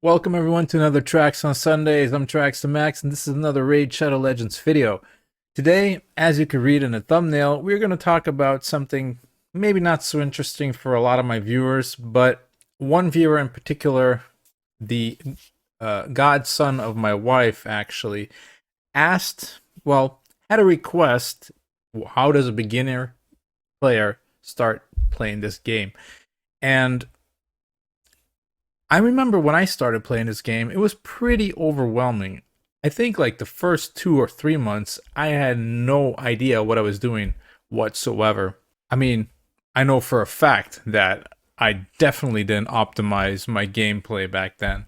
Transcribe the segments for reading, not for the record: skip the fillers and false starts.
Welcome everyone to another Tracks on Sundays. I'm Tracks to Max, and this is another Raid Shadow Legends video. Today, as you can read in the thumbnail, we're going to talk about something maybe not so interesting for a lot of my viewers, but one viewer in particular, the godson of my wife, actually asked, well, had a request. How does a beginner player start playing this game? And I remember when I started playing this game, it was pretty overwhelming. I think like the first 2 or 3 months, I had no idea what I was doing whatsoever. I mean, I know for a fact that I definitely didn't optimize my gameplay back then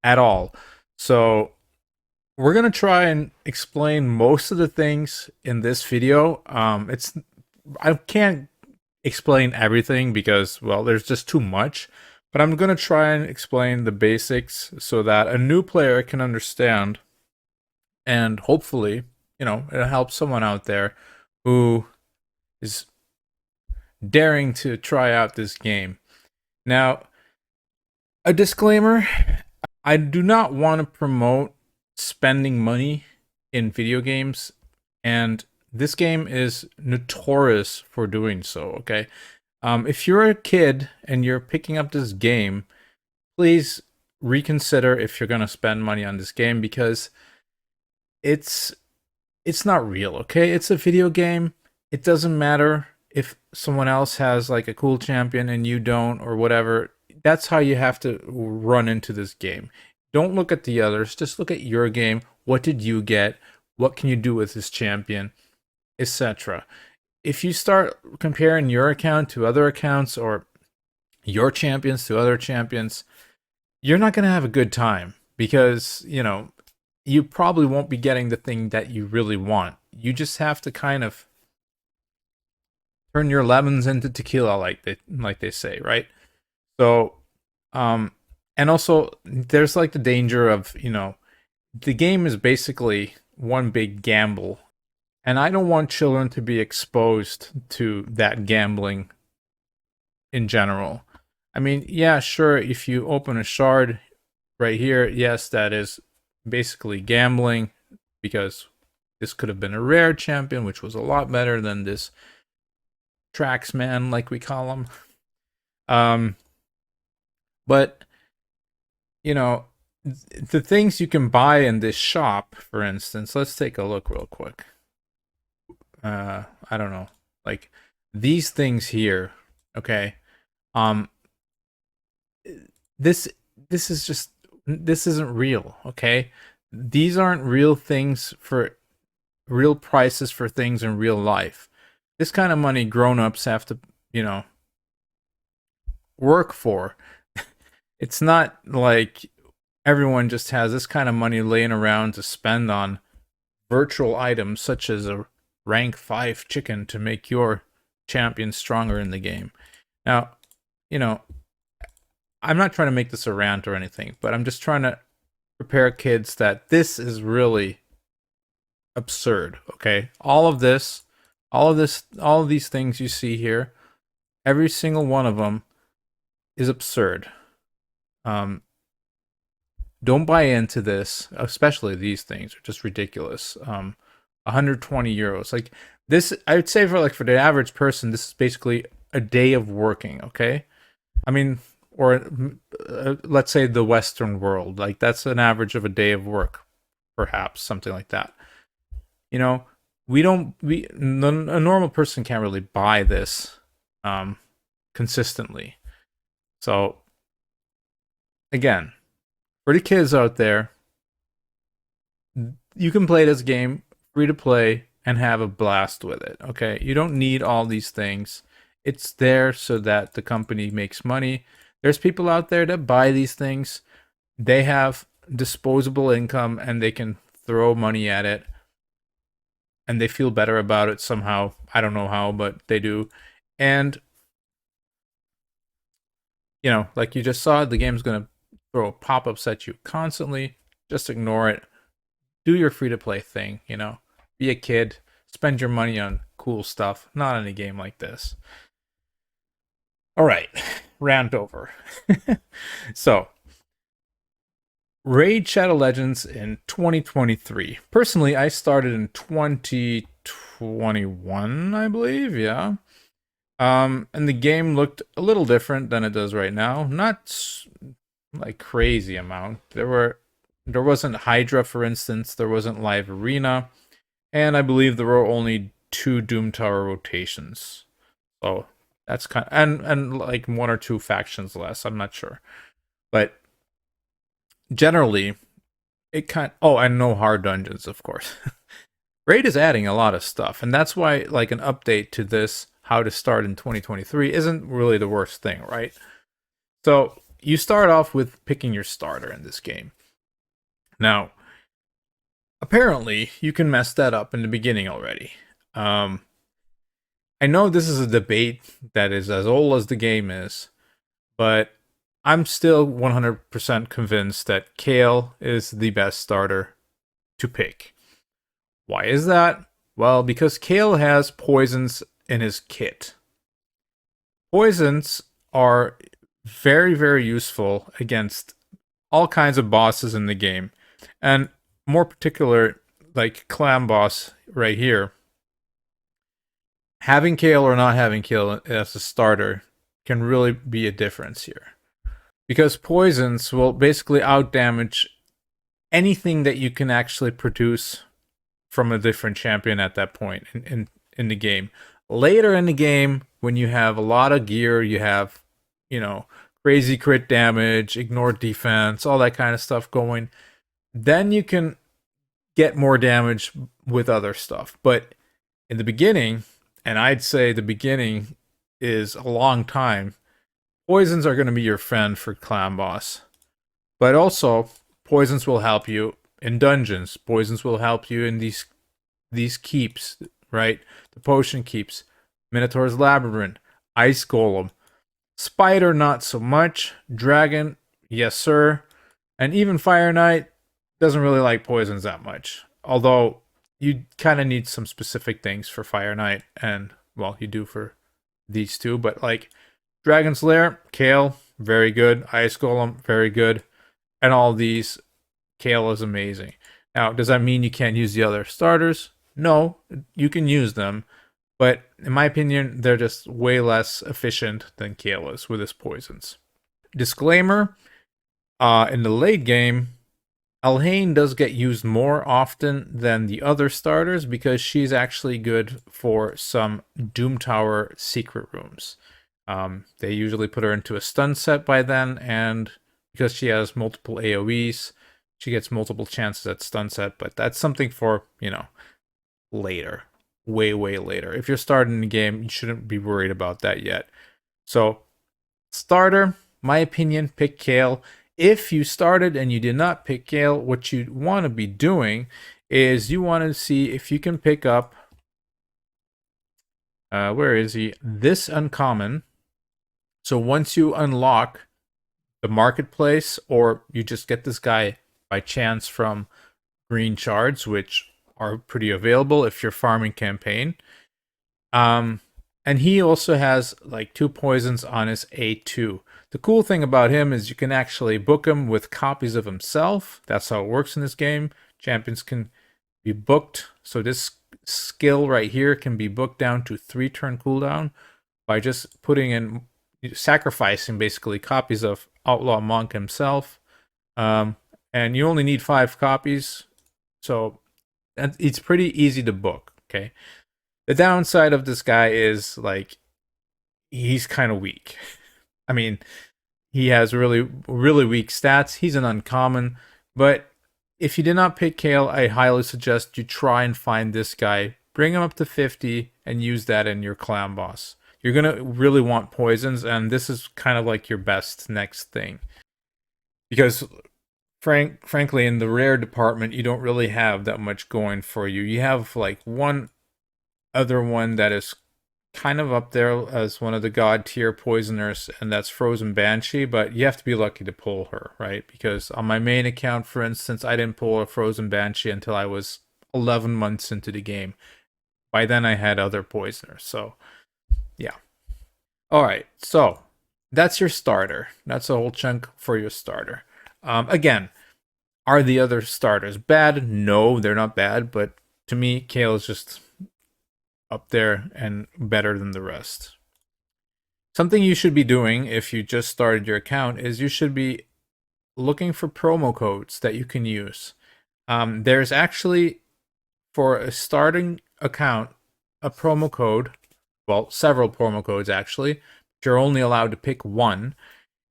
at all. So we're gonna try and explain most of the things in this video. I can't explain everything because, well, there's just too much. But I'm going to try and explain the basics so that a new player can understand, and hopefully, it helps someone out there who is daring to try out this game. Now, a disclaimer, I do not want to promote spending money in video games, and this game is notorious for doing so, okay? If you're a kid and you're picking up this game, please reconsider if you're going to spend money on this game, because it's not real, okay? It's a video game. It doesn't matter if someone else has like a cool champion and you don't, or whatever. That's how you have to run into this game. Don't look at the others, just look at your game. What did you get? What can you do with this champion, etc. If you start comparing your account to other accounts or your champions to other champions, you're not going to have a good time, because, you probably won't be getting the thing that you really want. You just have to kind of turn your lemons into tequila, like they say, right? So, and also there's like the danger of, the game is basically one big gamble. And I don't want children to be exposed to that gambling in general. I mean, yeah, sure, if you open a shard right here, yes, that is basically gambling, because this could have been a rare champion, which was a lot better than this Tracksman, like we call him. But, the things you can buy in this shop, for instance, let's take a look real quick. I don't know, like these things here, okay? This is just, this isn't real, okay? These aren't real things for real prices for things in real life. This kind of money grown-ups have to, work for. It's not like everyone just has this kind of money laying around to spend on virtual items such as a rank 5 chicken to make your champion stronger in the game. Now, I'm not trying to make this a rant or anything, but I'm just trying to prepare kids that this is really absurd, okay? All of these things you see here, every single one of them is absurd. Don't buy into this, especially these things are just ridiculous. 120 euros. Like this, I would say for the average person, this is basically a day of working, okay? I mean, or let's say the Western world, like that's an average of a day of work, perhaps, something like that. A normal person can't really buy this consistently. So again, for the kids out there, you can play this game free to play and have a blast with it, okay? You don't need all these things. It's there so that the company makes money. There's people out there that buy these things. They have disposable income and they can throw money at it, and they feel better about it somehow. I don't know how, but they do. And, like you just saw, the game's going to throw pop-ups at you constantly. Just ignore it. Do your free-to-play thing, Be a kid. Spend your money on cool stuff, not in a game like this. All right, rant over. So, Raid Shadow Legends in 2023. Personally, I started in 2021, I believe. Yeah. And the game looked a little different than it does right now. Not like crazy amount. There wasn't Hydra, for instance. There wasn't Live Arena, and I believe there were only 2 Doom Tower rotations. So that's kind of, and like 1 or 2 factions less. I'm not sure, but generally it kind. Oh, and no hard dungeons, of course. Raid is adding a lot of stuff, and that's why like an update to this how to start in 2023 isn't really the worst thing, right? So you start off with picking your starter in this game. Now, apparently, you can mess that up in the beginning already. I know this is a debate that is as old as the game is, but I'm still 100% convinced that Kale is the best starter to pick. Why is that? Well, because Kale has poisons in his kit. Poisons are very, very useful against all kinds of bosses in the game. And more particular, like Clam Boss right here. Having Kale or not having Kale as a starter can really be a difference here. Because poisons will basically outdamage anything that you can actually produce from a different champion at that point in the game. Later in the game, when you have a lot of gear, you have, crazy crit damage, ignore defense, all that kind of stuff going, then you can get more damage with other stuff. But in the beginning, and I'd say the beginning is a long time, poisons are going to be your friend for Clan Boss. But also, poisons will help you in dungeons. Poisons will help you in these keeps, right? The potion keeps, Minotaur's Labyrinth, Ice Golem, Spider not so much, Dragon, yes sir, and even Fire Knight doesn't really like poisons that much. Although you kind of need some specific things for Fire Knight, and well, you do for these two, but like Dragon's Lair, Kale, very good. Ice Golem, very good. And all these, Kale is amazing. Now, does that mean you can't use the other starters? No, you can use them, but in my opinion, they're just way less efficient than Kale is with his poisons. Disclaimer, in the late game, Alhaine does get used more often than the other starters because she's actually good for some Doom Tower secret rooms. They usually put her into a stun set by then, and because she has multiple AoEs, she gets multiple chances at stun set, but that's something for, later. Way, way later. If you're starting the game, you shouldn't be worried about that yet. So, starter, my opinion, pick Kale. If you started and you did not pick Kale, what you want to be doing is you want to see if you can pick up, where is he? This uncommon. So once you unlock the marketplace, or you just get this guy by chance from green shards, which are pretty available if you're farming campaign. And he also has like 2 poisons on his A2. The cool thing about him is you can actually book him with copies of himself. That's how it works in this game. Champions can be booked. So this skill right here can be booked down to 3-turn cooldown by just sacrificing basically copies of Outlaw Monk himself. And you only need 5 copies. So it's pretty easy to book, okay? The downside of this guy is, like, he's kind of weak. I mean, he has really, really weak stats. He's an uncommon. But if you did not pick Kale, I highly suggest you try and find this guy. Bring him up to 50 and use that in your clan boss. You're going to really want poisons, and this is kind of like your best next thing. Because frankly, in the rare department, you don't really have that much going for you. You have like one other one that is kind of up there as one of the god tier poisoners, and that's Frozen Banshee, but you have to be lucky to pull her, right? Because on my main account, for instance, I didn't pull a Frozen Banshee until I was 11 months into the game. By then I had other poisoners, so yeah. Alright, so that's your starter. That's a whole chunk for your starter. Again, Are the other starters bad? No, they're not bad, but to me, Kale is just up there and better than the rest. Something you should be doing if you just started your account is you should be looking for promo codes that you can use. There's actually, for a starting account, a promo code, well, several promo codes actually. You're only allowed to pick one,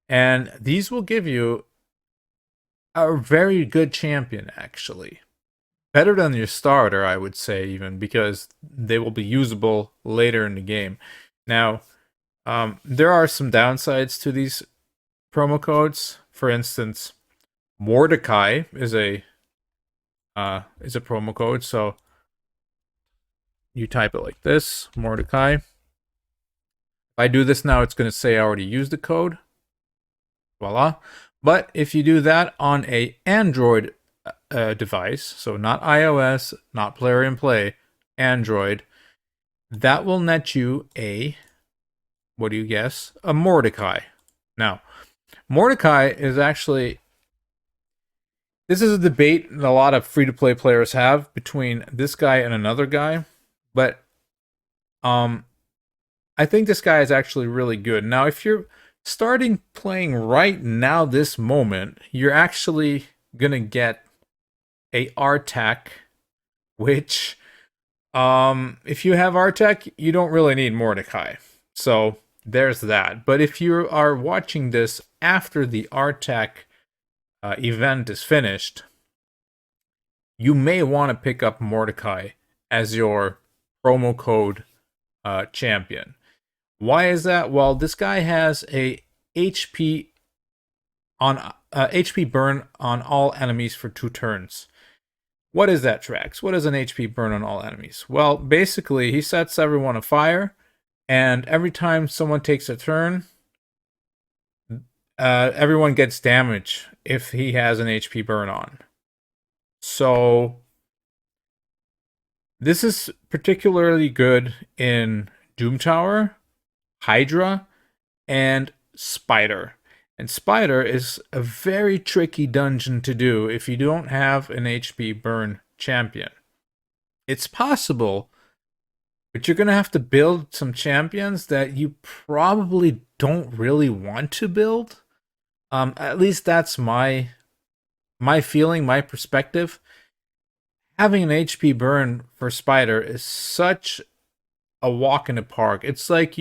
and these will give you a very good champion, actually. Better than your starter, I would say, even, because they will be usable later in the game. Now, there are some downsides to these promo codes. For instance, Mordecai is a promo code, so you type it like this, Mordecai. If I do this now, it's going to say I already used the code. Voila. But if you do that on a Android device, so not iOS, not Play and Play, Android, that will net you a, what do you guess? A Mordecai. Now, Mordecai is actually, this is a debate that a lot of free-to-play players have between this guy and another guy, but I think this guy is actually really good. Now, if you're starting playing right now, this moment, you're actually gonna get a RTAC, which, if you have RTAC, you don't really need Mordecai. So there's that. But if you are watching this after the RTAC event is finished, you may want to pick up Mordecai as your promo code champion. Why is that? Well, this guy has a HP burn on all enemies for 2 turns. What is that, Trax? What is an HP burn on all enemies? Well, basically, he sets everyone afire, and every time someone takes a turn, everyone gets damage if he has an HP burn on. So this is particularly good in Doom Tower, Hydra, and Spider. And Spider is a very tricky dungeon to do if you don't have an HP burn champion. It's possible, but you're going to have to build some champions that you probably don't really want to build. At least that's my feeling, my perspective. Having an HP burn for Spider is such a walk in the park. It's like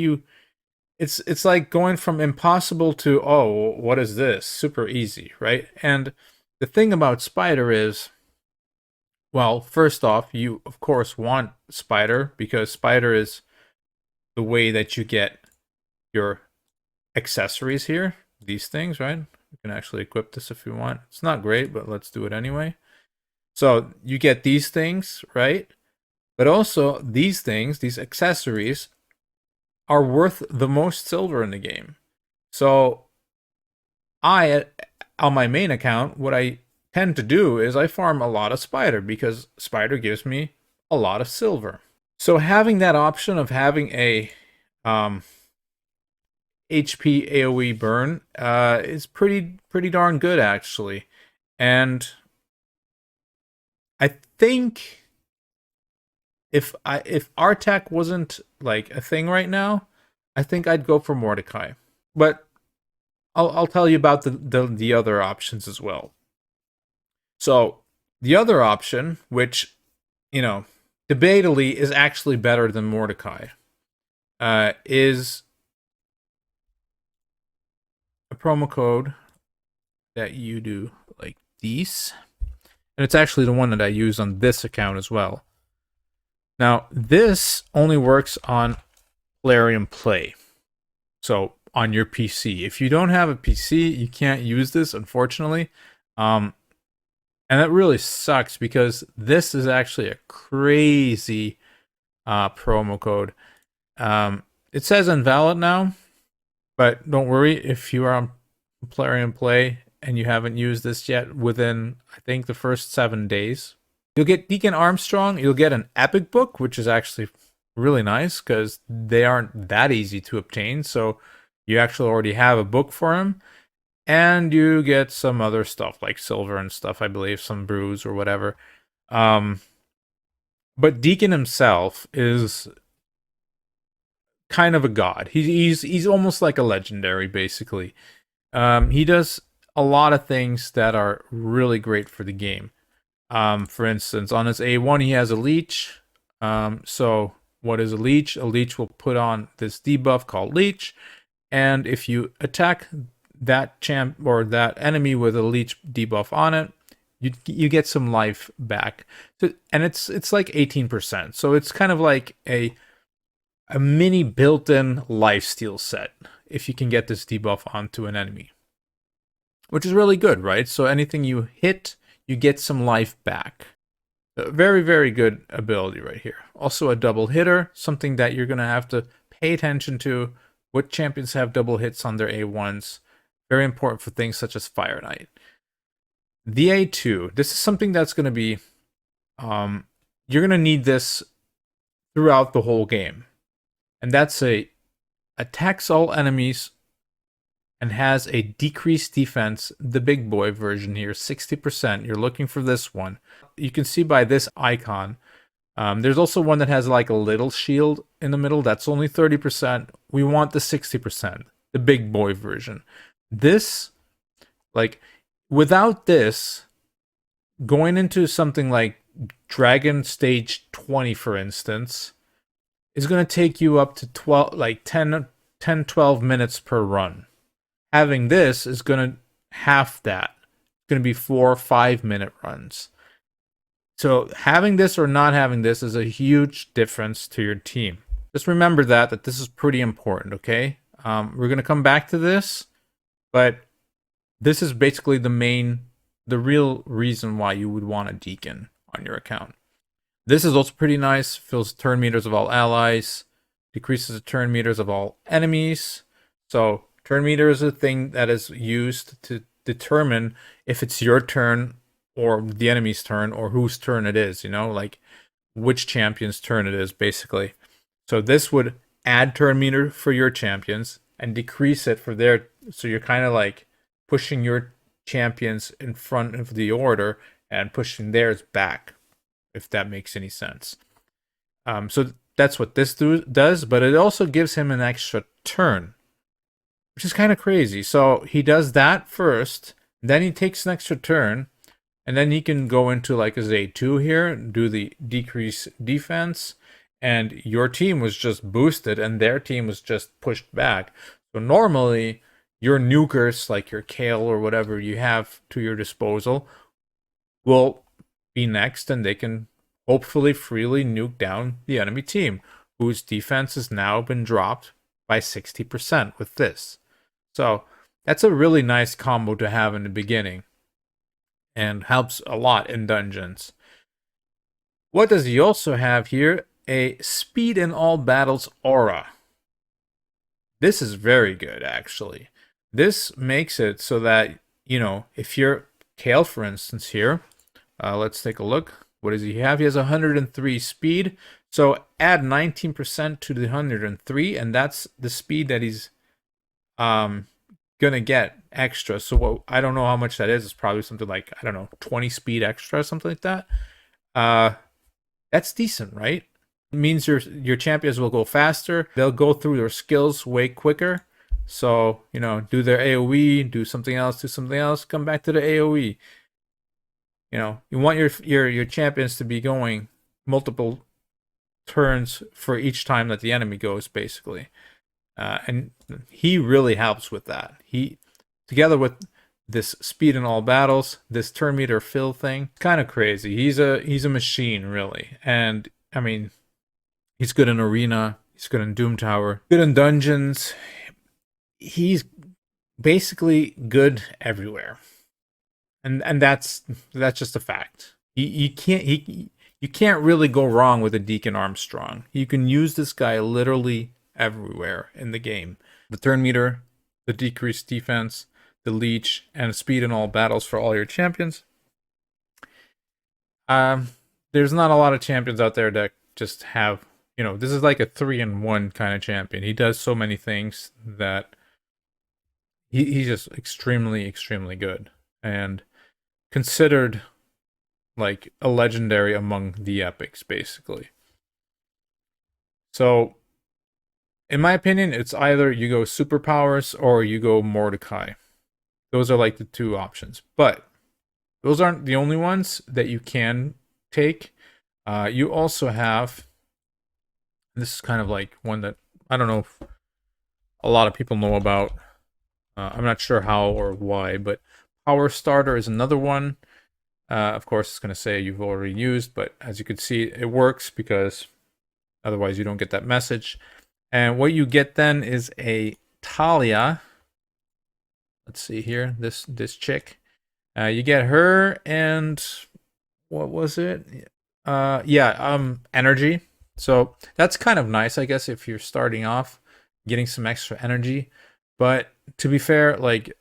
it's like going from impossible to, oh, what is this? Super easy, right? And the thing about Spider is, well, first off, you of course want Spider, because Spider is the way that you get your accessories here. These things, right? You can actually equip this if you want. It's not great, but let's do it anyway. So you get these things, right? But also these things, these accessories, are worth the most silver in the game. So on my main account, what I tend to do is I farm a lot of Spider, because Spider gives me a lot of silver. So having that option of having a HP AoE burn is pretty darn good, actually. And I think if RTAC wasn't like a thing right now, I think I'd go for Mordecai. But I'll tell you about the other options as well. So the other option, which, you know, debatably is actually better than Mordecai, is a promo code that you do like these. And it's actually the one that I use on this account as well. Now, this only works on Play and Play. So on your PC. If you don't have a PC, you can't use this, unfortunately. And that really sucks, because this is actually a crazy promo code. It says invalid now, but don't worry, if you are on Play and Play and you haven't used this yet within, I think, the first 7 days, you'll get Deacon Armstrong. You'll get an epic book, which is actually really nice because they aren't that easy to obtain. So you actually already have a book for him. and you get some other stuff like silver and stuff, I believe, some brews or whatever. Um, but Deacon himself is kind of a god. He's almost like a legendary, basically. He does a lot of things that are really great for the game. For instance, on his A1, he has a leech. So what is a leech? A leech will put on this debuff called leech, and if you attack that champ or that enemy with a leech debuff on it, you get some life back. So, and it's like 18%. So it's kind of like a mini built-in lifesteal set if you can get this debuff onto an enemy, which is really good, right? So anything you hit, you get some life back. A very, very good ability right here. Also a double hitter, something that you're going to have to pay attention to. What champions have double hits on their A1s? Very important for things such as Fire Knight. The A2, this is something that's going to be, you're going to need this throughout the whole game. And that's attacks all enemies and has a decreased defense, the big boy version here, 60%. You're looking for this one. You can see by this icon. There's also one that has like a little shield in the middle. That's only 30%. We want the 60%, the big boy version. This, like, without this, going into something like Dragon Stage 20, for instance, is going to take you up to 12, like 10, 12 minutes per run. Having this is going to half that. It's going to be 4 or 5 minute runs. So having this or not having this is a huge difference to your team. Just remember that this is pretty important, okay? We're going to come back to this, but this is basically the real reason why you would want a Deacon on your account. This is also pretty nice. Fills turn meters of all allies. Decreases the turn meters of all enemies. So turn meter is a thing that is used to determine if it's your turn or the enemy's turn or whose turn it is, like which champion's turn it is, basically. So this would add turn meter for your champions and decrease it for their, so you're kind of like pushing your champions in front of the order and pushing theirs back, if that makes any sense. So that's what this does, but it also gives him an extra turn, which is kind of crazy. So he does that first, then he takes an extra turn, and then he can go into like his A2 here, do the decrease defense, and your team was just boosted and their team was just pushed back. So normally, your nukers, like your Kale or whatever you have to your disposal, will be next, and they can hopefully freely nuke down the enemy team, whose defense has now been dropped by 60% with this. So that's a really nice combo to have in the beginning and helps a lot in dungeons. What does he also have here? A speed in all battles aura. This is very good, actually. This makes it so that, if you're Kale, for instance, here, let's take a look. What does he have? He has 103 speed. So add 19% to the 103, and that's the speed that he's gonna get extra. So I don't know how much that is. It's probably something like, I don't know, 20 speed extra, something like that. That's decent, right? It means your champions will go faster. They'll go through their skills way quicker. So, do their AoE, do something else, come back to the AoE. You want your champions to be going multiple turns for each time that the enemy goes, basically. And he really helps with that. He, together with this speed in all battles, this turn meter fill thing, kind of crazy. He's a machine, really. And I mean, he's good in arena. He's good in Doom Tower. Good in dungeons. He's basically good everywhere. And that's just a fact. You can't really go wrong with a Deacon Armstrong. You can use this guy literally everywhere in the game. The turn meter, the decreased defense, the leech, and speed in all battles for all your champions. There's not a lot of champions out there that just have, this is like a 3-in-1 kind of champion. He does so many things that, he's just extremely, extremely good and considered like a legendary among the epics, basically. So, in my opinion, it's either you go superpowers or you go Mordecai. Those are like the two options. But those aren't the only ones that you can take. You also have, this is kind of like one that I don't know if a lot of people know about. I'm not sure how or why, but Power Starter is another one. Of course, it's going to say you've already used, but as you can see, it works because otherwise you don't get that message. And what you get then is a Talia. Let's see here, this chick. You get her and what was it? Energy. So that's kind of nice, I guess, if you're starting off, getting some extra energy. But to be fair, like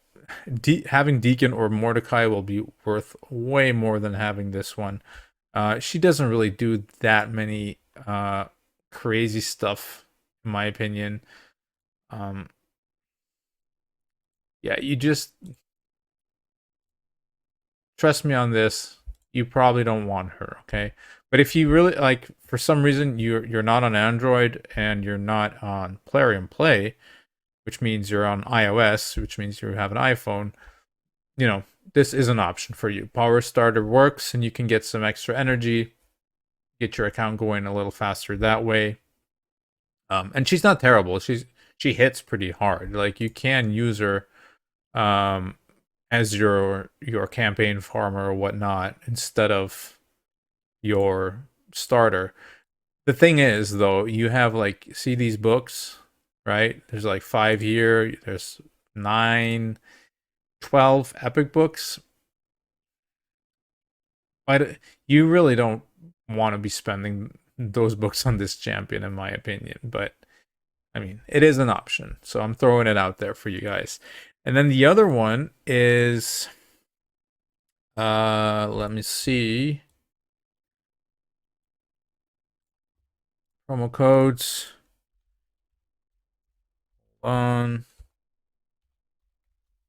having Deacon or Mordecai will be worth way more than having this one. She doesn't really do that many crazy stuff, in my opinion. Um, yeah, you just trust me on this. You probably don't want her, okay? But if you really like, for some reason you're not on Android and you're not on Plarium Play, which means you're on iOS, which means you have an iPhone, you know, this is an option for you. Power Starter works and you can get some extra energy, get your account going a little faster that way. And she's not terrible. She hits pretty hard. Like you can use her as your campaign farmer or whatnot instead of your starter. The thing is though, you have like, see these books, right? There's like 5 here, there's 9, 12 epic books. But you really don't want to be spending those books on this champion, in my opinion. But I mean, it is an option, so I'm throwing it out there for you guys. And then the other one is, let me see, promo codes on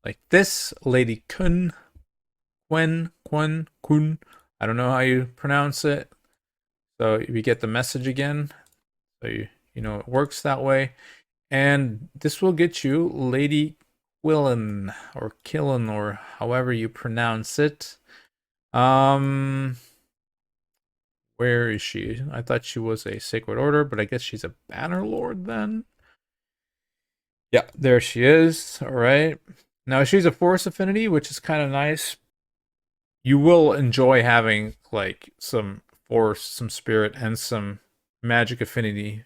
like this lady Kun. Kun. I don't know how you pronounce it. So we get the message again. So you know it works that way. And this will get you Lady Quillen or Killen or however you pronounce it. Where is she? I thought she was a Sacred Order, but I guess she's a Banner Lord then. Yeah, there she is. All right. Now she's a Force Affinity, which is kind of nice. You will enjoy having like some Force, some Spirit, and some Magic Affinity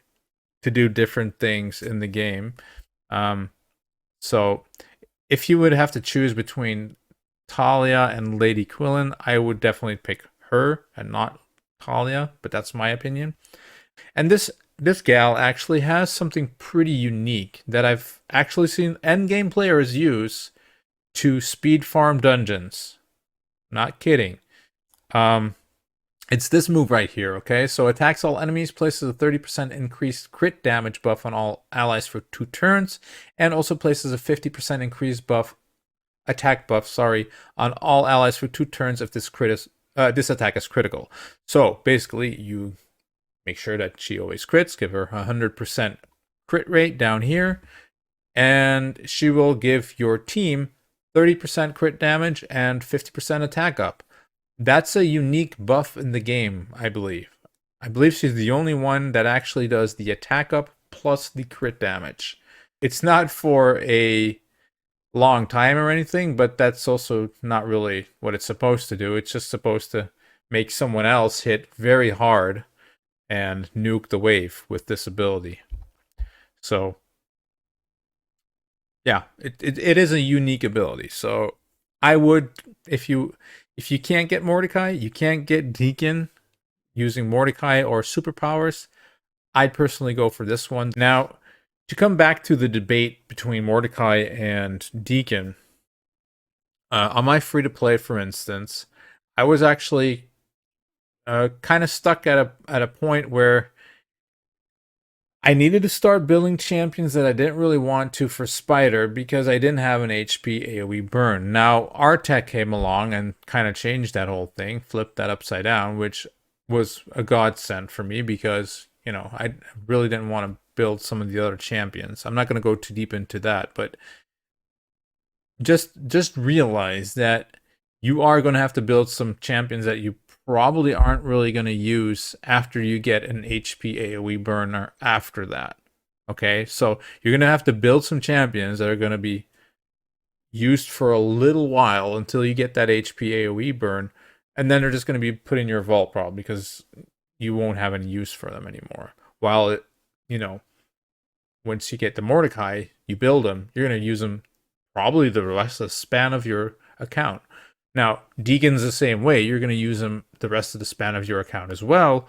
to do different things in the game. So if you would have to choose between Talia and Lady Quillen, I would definitely pick her and not Talia, but that's my opinion. And this gal actually has something pretty unique that I've actually seen endgame players use to speed farm dungeons. Not kidding. It's this move right here, okay? So attacks all enemies, places a 30% increased crit damage buff on all allies for 2 turns, and also places a 50% increased attack buff, on all allies for 2 turns if this attack is critical. So basically, you make sure that she always crits, give her 100% crit rate down here, and she will give your team 30% crit damage and 50% attack up. That's a unique buff in the game, I believe. I believe she's the only one that actually does the attack up plus the crit damage. It's not for a long time or anything, but that's also not really what it's supposed to do. It's just supposed to make someone else hit very hard and nuke the wave with this ability. So yeah, it is a unique ability. So I would, if you can't get Mordecai, you can't get Deacon using Mordecai or superpowers, I'd personally go for this one. Now, to come back to the debate between Mordecai and Deacon, on my free to play, for instance, I was actually kind of stuck at a point where I needed to start building champions that I didn't really want to for Spider because I didn't have an HP AoE burn. Now, Artec came along and kind of changed that whole thing, flipped that upside down, which was a godsend for me because, I really didn't want to build some of the other champions. I'm not going to go too deep into that, but just realize that you are going to have to build some champions that you probably aren't really going to use after you get an HP AoE burner after that. Okay, so you're going to have to build some champions that are going to be used for a little while until you get that HP AoE burn, and then they're just going to be put in your vault probably because you won't have any use for them anymore. While once you get the Mordecai, you build them, you're going to use them probably the rest of the span of your account. Now, Deacon's the same way. You're going to use him the rest of the span of your account as well.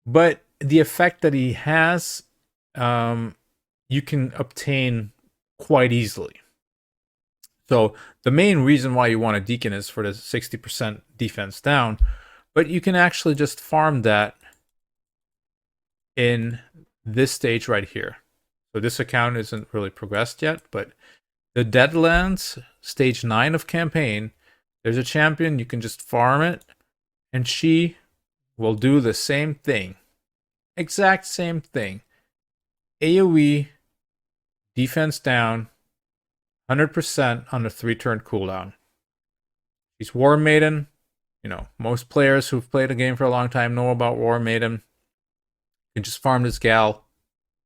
But the effect that he has, you can obtain quite easily. So the main reason why you want a Deacon is for the 60% defense down. But you can actually just farm that in this stage right here. So this account isn't really progressed yet, but the Deadlands, stage 9 of campaign, there's a champion, you can just farm it, and she will do the same thing. Exact same thing. AoE, defense down, 100% on the 3-turn cooldown. She's War Maiden. Most players who've played the game for a long time know about War Maiden. You can just farm this gal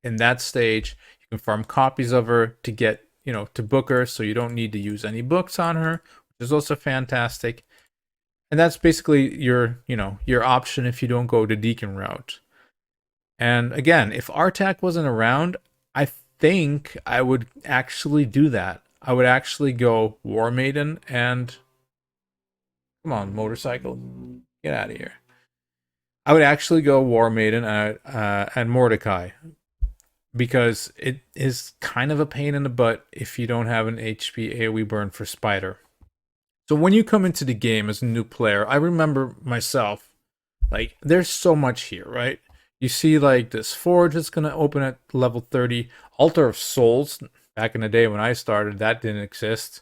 in that stage. You can farm copies of her to get to book her, so you don't need to use any books on her, which is also fantastic. And that's basically your option if you don't go the Deacon route. And again, if Artac wasn't around, I think I would actually do that. I would actually go War Maiden and come on, motorcycle, get out of here. I would actually go War Maiden and Mordecai, because it is kind of a pain in the butt if you don't have an HP AoE burn for Spider. So when you come into the game as a new player, I remember myself, there's so much here, right? You see this forge that's going to open at level 30. Altar of Souls, back in the day when I started, that didn't exist.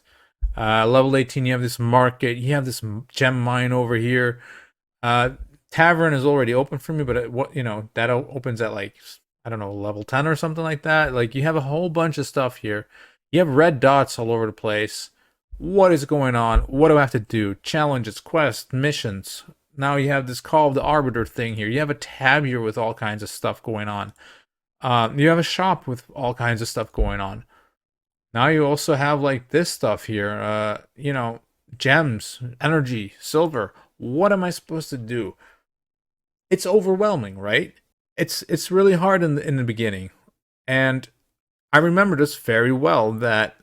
Level 18, you have this market. You have this gem mine over here. Tavern is already open for me, but that opens at I don't know, level 10 or something like that. You have a whole bunch of stuff here. You have red dots all over the place. What is going on? What do I have to do? Challenges, quests, missions. Now you have this Call of the Arbiter thing here. You have a tab here with all kinds of stuff going on. You have a shop with all kinds of stuff going on. Now you also have this stuff here. Gems, energy, silver. What am I supposed to do? It's overwhelming, right? It's really hard in the beginning, and I remember this very well, that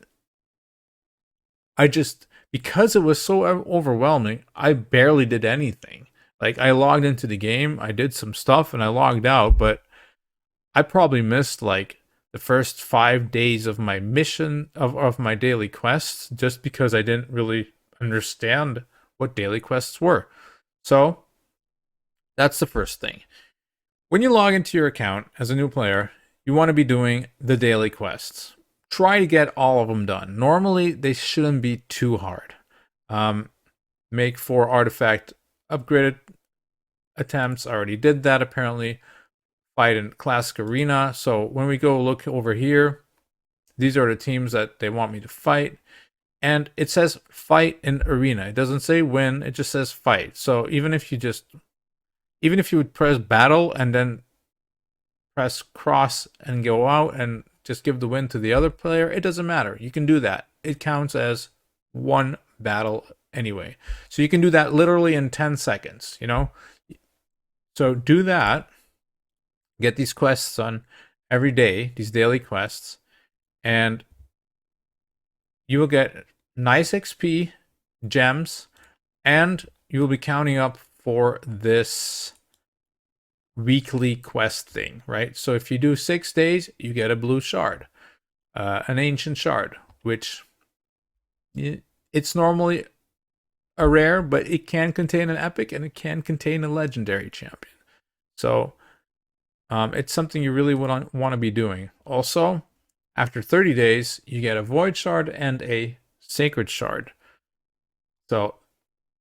because it was so overwhelming, I barely did anything. I logged into the game, I did some stuff, and I logged out, but I probably missed the first 5 days of my mission of my daily quests, just because I didn't really understand what daily quests were. So that's the first thing. When you log into your account as a new player, you want to be doing the daily quests. Try to get all of them done. Normally, they shouldn't be too hard. Make 4 artifact upgraded attempts. I already did that, apparently. Fight in Classic Arena. So when we go look over here, these are the teams that they want me to fight. And it says fight in Arena. It doesn't say win, it just says fight. So even if you would press battle and then press cross and go out and just give the win to the other player, it doesn't matter. You can do that. It counts as one battle anyway. So you can do that literally in 10 seconds, So do that. Get these quests done every day, these daily quests, and you will get nice XP, gems, and you will be counting up for this weekly quest thing, right? So if you do 6 days, you get a blue shard, an ancient shard, which it's normally a rare, but it can contain an epic and it can contain a legendary champion. So it's something you really want to be doing. Also, after 30 days, you get a void shard and a sacred shard. So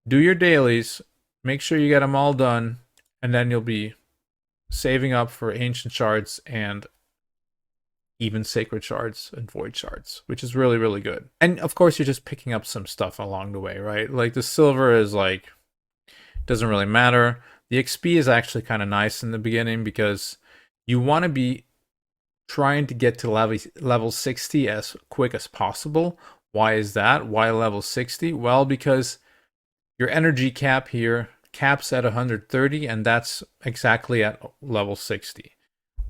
do your dailies, make sure you get them all done, and then you'll be saving up for ancient shards and even sacred shards and void shards, which is really, really good. And of course, you're just picking up some stuff along the way, right? Like the silver is like, doesn't really matter. The XP is actually kind of nice in the beginning because you want to be trying to get to level 60 as quick as possible. Why is that? Why level 60? Well, because your energy cap here caps at 130, and that's exactly at level 60.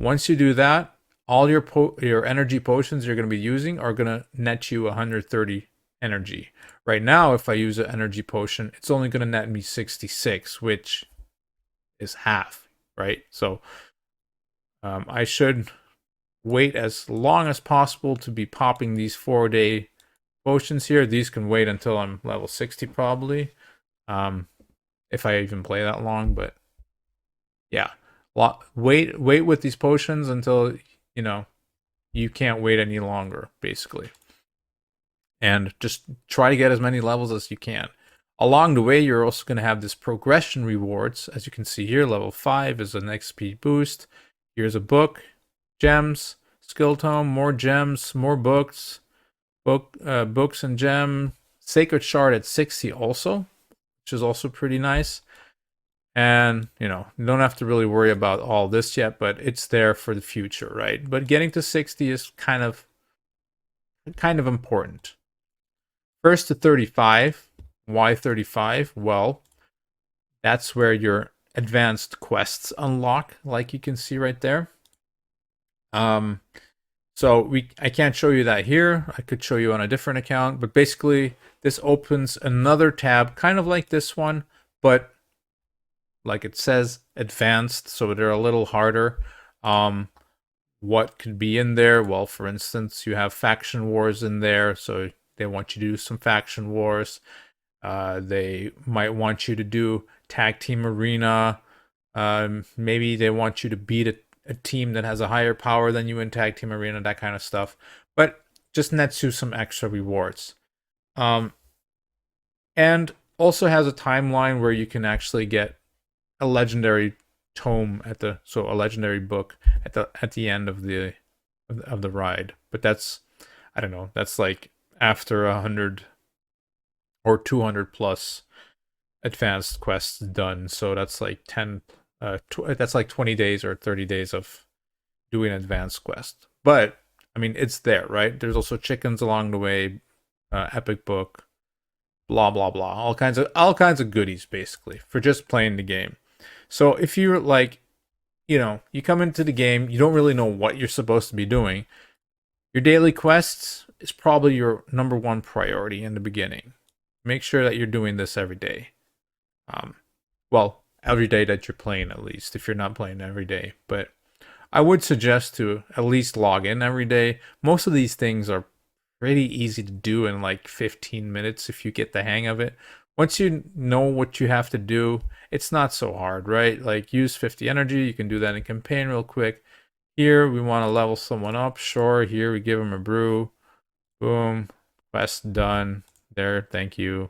Once you do that, all your energy potions you're going to be using are going to net you 130 energy. Right now, if I use an energy potion, it's only going to net me 66, which is half, right? So I should wait as long as possible to be popping these 4-day potions here. These can wait until I'm level 60 probably, if I even play that long. But yeah, wait with these potions until you can't wait any longer, basically. And just try to get as many levels as you can. Along the way, you're also going to have this progression rewards. As you can see here, level 5 is an XP boost. Here's a book, gems, skill tome, more gems, more books, books and gem, sacred shard at 60 also, which is also pretty nice. And you don't have to really worry about all this yet, but it's there for the future, right? But getting to 60 is kind of important. First to 35. Why 35? Well, that's where your advanced quests unlock, like you can see right there. So I can't show you that here. I could show you on a different account, but basically this opens another tab, kind of like this one, but like it says advanced, so they're a little harder. What could be in there? Well, for instance, you have faction wars in there, so they want you to do some faction wars. They might want you to do tag team arena. Maybe they want you to beat a team that has a higher power than you in tag team arena, that kind of stuff. But just nets you some extra rewards. And also has a timeline where you can actually get a legendary tome a legendary book at the end of the ride. But that's, I don't know, that's like after 100 or 200 plus advanced quests done. So that's like that's like 20 days or 30 days of doing advanced quest. But I mean, it's there, right? There's also chickens along the way, epic book, blah blah blah, all kinds of goodies basically for just playing the game. So if you're like, you come into the game, you don't really know what you're supposed to be doing, your daily quests is probably your number one priority in the beginning. Make sure that you're doing this every day. Well, every day that you're playing, at least, if you're not playing every day. But I would suggest to at least log in every day. Most of these things are pretty easy to do in like 15 minutes if you get the hang of it. Once you know what you have to do, it's not so hard, right? Like use 50 energy, you can do that in campaign real quick. Here we want to level someone up, sure. Here we give them a brew, boom, quest done. There, thank you.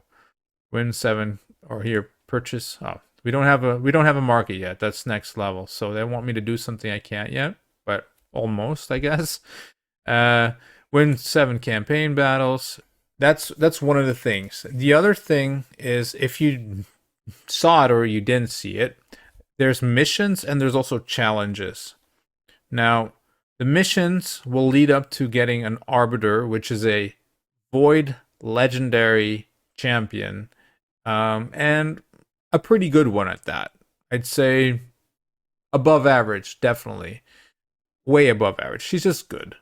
Win 7, or here purchase. Oh, we don't have a market yet. That's next level. So they want me to do something I can't yet, but almost, I guess. Win 7 campaign battles. That's one of the things. The other thing is, if you saw it or you didn't see it, there's missions and there's also challenges. Now, the missions will lead up to getting an Arbiter, which is a Void legendary champion, and a pretty good one at that. I'd say above average, definitely. Way above average. She's just good.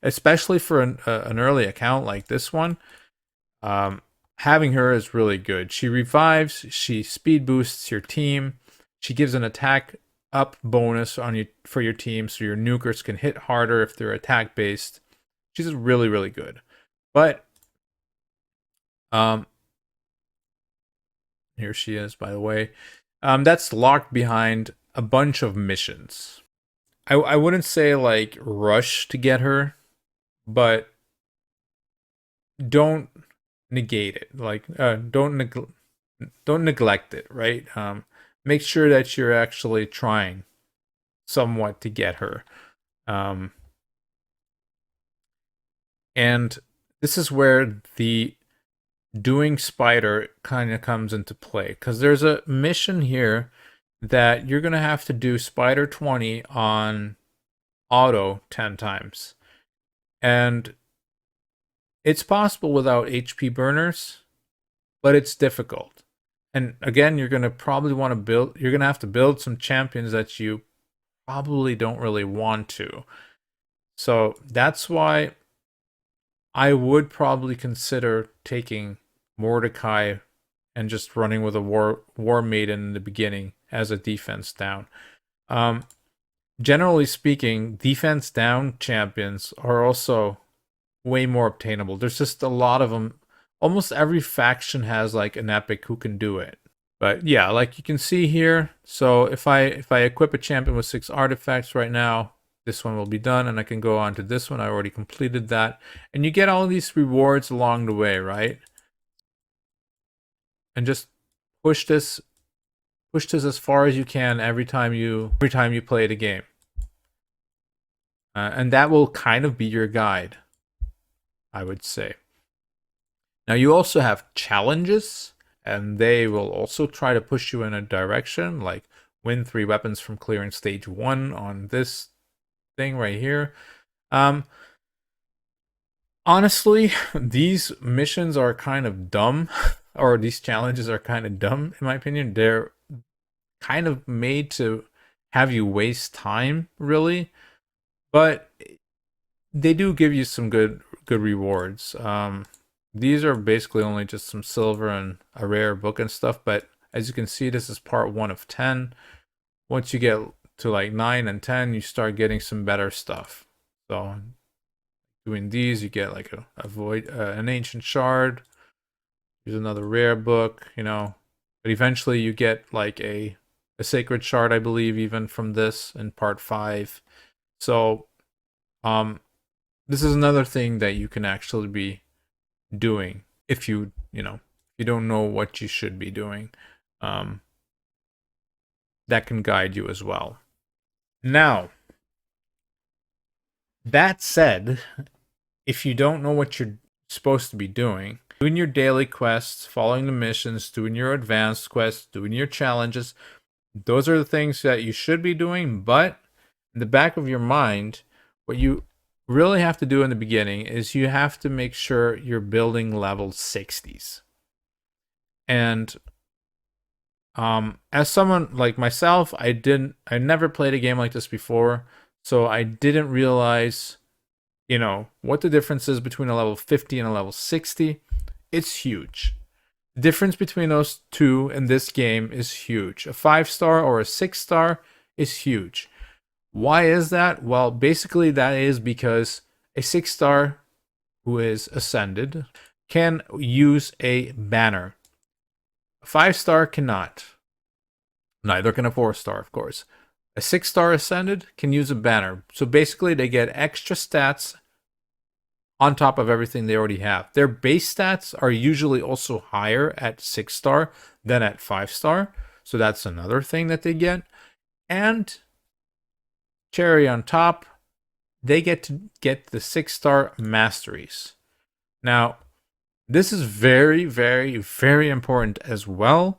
Especially for an early account like this one. Having her is really good. She revives, she speed boosts your team, she gives an attack up bonus for your team, so your nukers can hit harder if they're attack based. She's really, really good. But here she is, by the way. That's locked behind a bunch of missions. I wouldn't say like rush to get her, but don't negate it. Like don't neglect it, right? Make sure that you're actually trying somewhat to get her. Um, and this is where the doing spider kind of comes into play, because there's a mission here that you're going to have to do spider 20 on auto 10 times. And it's possible without HP burners, but it's difficult. And again, you're going to probably want to build, you're going to have to build some champions that you probably don't really want to. So that's why I would probably consider taking Mordecai and just running with a war maiden in the beginning as a defense down. Um, Generally speaking, defense down champions are also way more obtainable. There's just a lot of them. Almost every faction has like an epic who can do it. But yeah, like you can see here, so if I equip a champion with 6 artifacts right now, this one will be done, and I can go on to this one. I already completed that. And you get all these rewards along the way, right? And just push this as far as you can every time you play the game. And that will kind of be your guide, I would say. Now you also have challenges, and they will also try to push you in a direction, like win 3 weapons from clearing stage 1 on this thing right here. Honestly, these missions are kind of dumb, or these challenges are kind of dumb, in my opinion. They're kind of made to have you waste time, really, but they do give you some good rewards. These are basically only just some silver and a rare book and stuff, but as you can see, this is part 1 of 10. Once you get to like 9 and 10, you start getting some better stuff. So doing these, you get like a void, an ancient shard. Here's another rare book, you know. But eventually you get like a sacred shard, I believe, even from this in part 5. So this is another thing that you can actually be doing if you don't know what you should be doing. That can guide you as well. Now, that said, if you don't know what you're supposed to be doing your daily quests, following the missions, doing your advanced quests, doing your challenges, those are the things that you should be doing. But in the back of your mind, what you really have to do in the beginning is you have to make sure you're building level 60s. And as someone like myself, I never played a game like this before, so I didn't realize, what the difference is between a level 50 and a level 60. It's huge. The difference between those two in this game is huge. A 5-star or a 6-star is huge. Why is that? Well, basically that is because a 6-star who is ascended can use a banner. A 5-star cannot. Neither can a 4-star, of course. A 6-star ascended can use a banner. So basically they get extra stats on top of everything they already have. Their base stats are usually also higher at 6-star than at 5-star. So that's another thing that they get. And cherry on top, they get to get the 6-star masteries. Now, this is very, very, very important as well,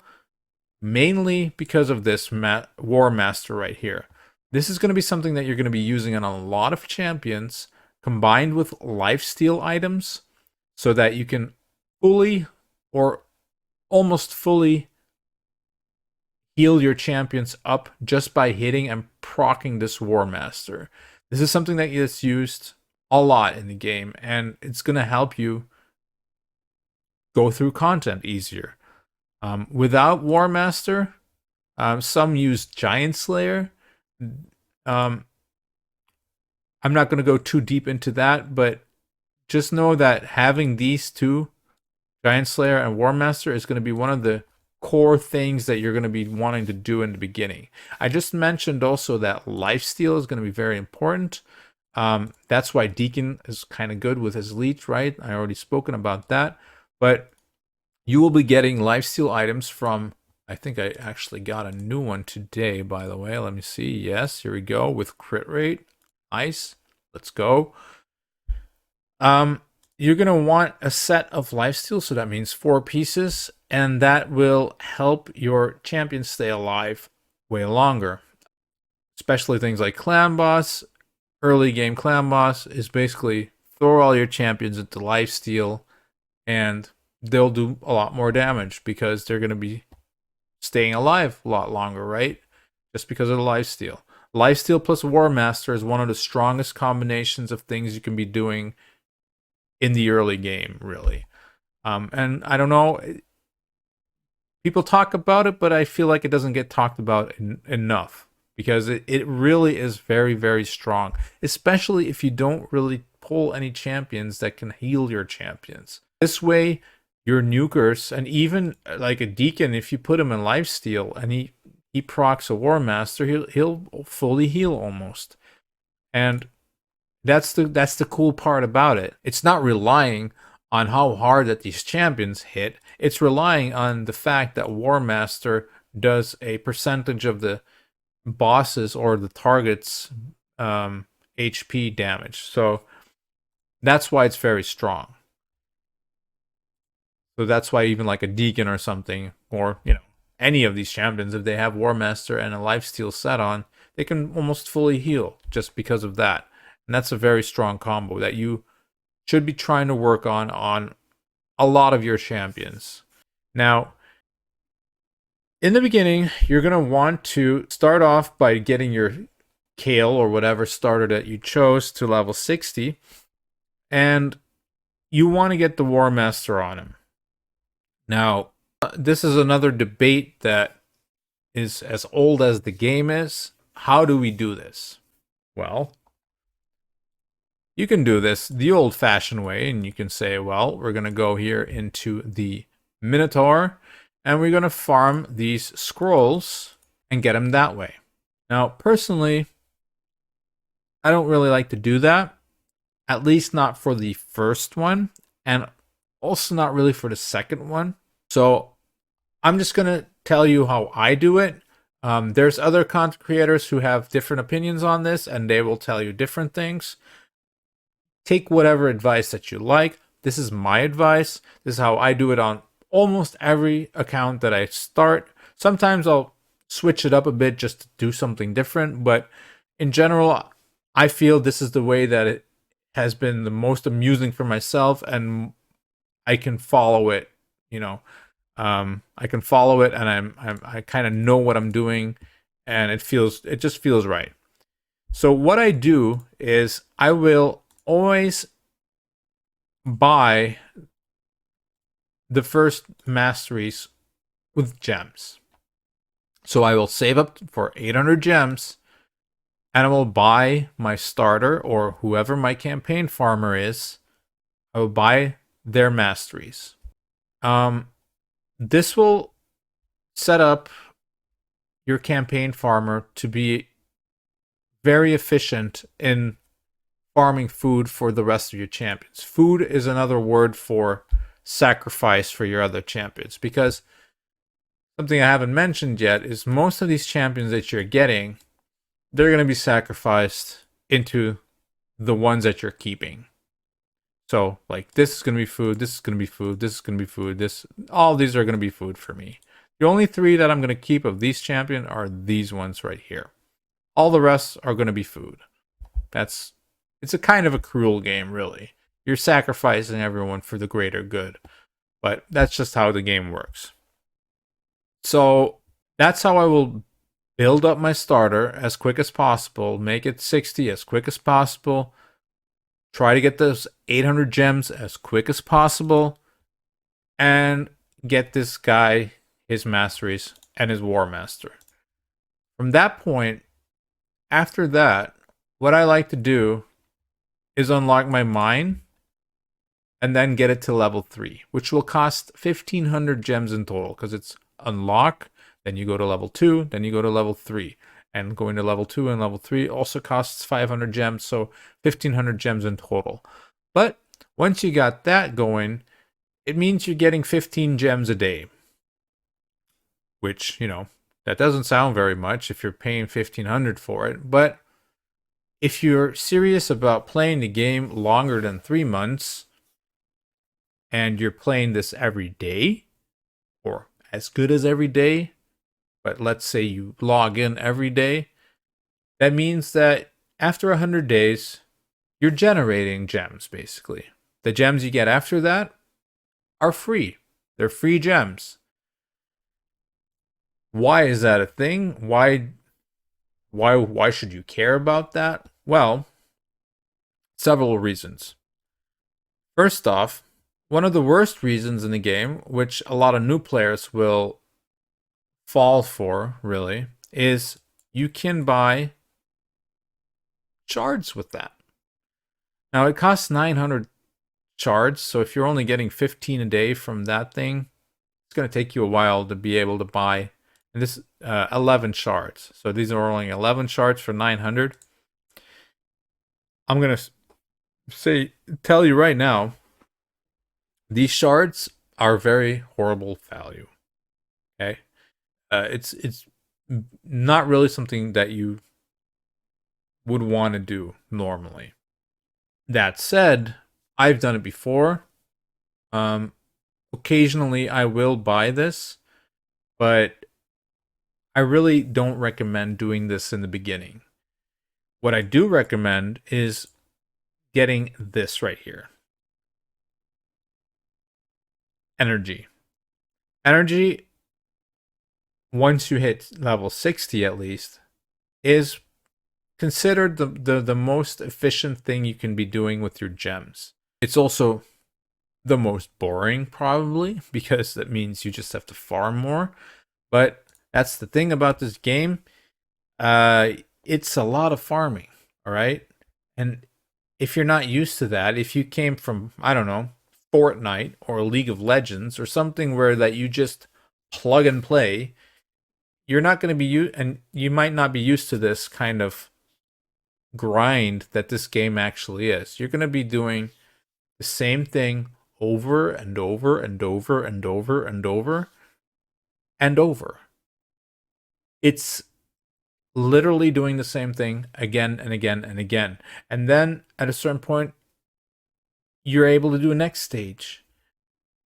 mainly because of this War Master right here. This is going to be something that you're going to be using on a lot of champions, combined with lifesteal items, so that you can fully or almost fully heal your champions up just by hitting and proccing this War Master. This is something that gets used a lot in the game, and it's going to help you go through content easier. Without War Master, some use Giant Slayer. I'm not going to go too deep into that, but just know that having these two, Giant Slayer and War Master, is going to be one of the core things that you're going to be wanting to do in the beginning. I just mentioned also that lifesteal is going to be very important. That's why Deacon is kind of good with his leech, right? I already spoken about that. But you will be getting lifesteal items from, I think I actually got a new one today, by the way. Let me see. Yes, here we go with crit rate. Nice. Let's go. You're going to want a set of lifesteal, so that means 4 pieces, and that will help your champion stay alive way longer. Especially things like clan boss. Early game clan boss is basically throw all your champions into lifesteal, and they'll do a lot more damage because they're going to be staying alive a lot longer, right? Just because of the lifesteal. Lifesteal plus War Master is one of the strongest combinations of things you can be doing in the early game, really. And I don't know, people talk about it, but I feel like it doesn't get talked about enough because it really is very, very strong, especially if you don't really pull any champions that can heal your champions. This way, your nukers, and even like a Deacon, if you put him in lifesteal and he procs a War Master, he'll fully heal almost. And that's the cool part about it. It's not relying on how hard that these champions hit. It's relying on the fact that War Master does a percentage of the bosses or the target's HP damage. So that's why it's very strong. So that's why even like a Deacon or something, or any of these champions, if they have War Master and a lifesteal set on, they can almost fully heal just because of that. And that's a very strong combo that you should be trying to work on a lot of your champions. Now, in the beginning, you're going to want to start off by getting your Kale or whatever starter that you chose to level 60. And you want to get the War Master on him. Now, this is another debate that is as old as the game is. How do we do this? Well, you can do this the old-fashioned way, and you can say, well, we're going to go here into the Minotaur, and we're going to farm these scrolls and get them that way. Now, personally, I don't really like to do that, at least not for the first one, and also not really for the second one. So I'm just going to tell you how I do it. There's other content creators who have different opinions on this, and they will tell you different things. Take whatever advice that you like. This is my advice. This is how I do it on almost every account that I start. Sometimes I'll switch it up a bit just to do something different, but in general, I feel this is the way that it has been the most amusing for myself, and I can follow it. I can follow it, and I kind of know what I'm doing, and it just feels right. So what I do is I will always buy the first masteries with gems. So I will save up for 800 gems, and I will buy my starter or whoever my campaign farmer is. I will buy their masteries. This will set up your campaign farmer to be very efficient in farming food for the rest of your champions. Food is another word for sacrifice for your other champions, because something I haven't mentioned yet is most of these champions that you're getting, they're going to be sacrificed into the ones that you're keeping. So like this is going to be food, this is going to be food, this is going to be food, all these are going to be food for me. The only 3 that I'm going to keep of these champions are these ones right here. All the rest are going to be food. It's a kind of a cruel game, really. You're sacrificing everyone for the greater good. But that's just how the game works. So that's how I will build up my starter as quick as possible, make it 60 as quick as possible, try to get those 800 gems as quick as possible, and get this guy his masteries and his War Master. From that point, after that, what I like to do is unlock my mine and then get it to level 3, which will cost 1500 gems in total because it's unlock. Then you go to level 2, then you go to level 3. And going to level 2 and level 3 also costs 500 gems, so 1500 gems in total. But once you got that going, it means you're getting 15 gems a day. Which, that doesn't sound very much if you're paying 1500 for it, but if you're serious about playing the game longer than 3 months and you're playing this every day, or as good as every day, but let's say you log in every day, that means that after 100 days, you're generating gems, basically. The gems you get after that are free. They're free gems. Why is that a thing? Why should you care about that? Well, several reasons. First off, one of the worst reasons in the game, which a lot of new players will fall for, really, is you can buy shards with that. Now, it costs 900 shards, so if you're only getting 15 a day from that thing, it's going to take you a while to be able to buy. And this 11 shards. So these are only 11 shards for 900. I'm going to tell you right now, these shards are very horrible value. Okay? It's not really something that you would want to do normally. That said, I've done it before. Occasionally I will buy this, but I really don't recommend doing this in the beginning. What I do recommend is getting this right here. Energy. Energy, once you hit level 60 at least, is considered the most efficient thing you can be doing with your gems. It's also the most boring, probably, because that means you just have to farm more. But that's the thing about this game. It's a lot of farming, all right? And if you're not used to that, if you came from, I don't know, Fortnite or League of Legends or something where that you just plug and play, you're not going to be and you might not be used to this kind of grind that this game actually is. You're going to be doing the same thing over and over and over and over and over and over. It's literally doing the same thing again and again and again. And then at a certain point, you're able to do a next stage.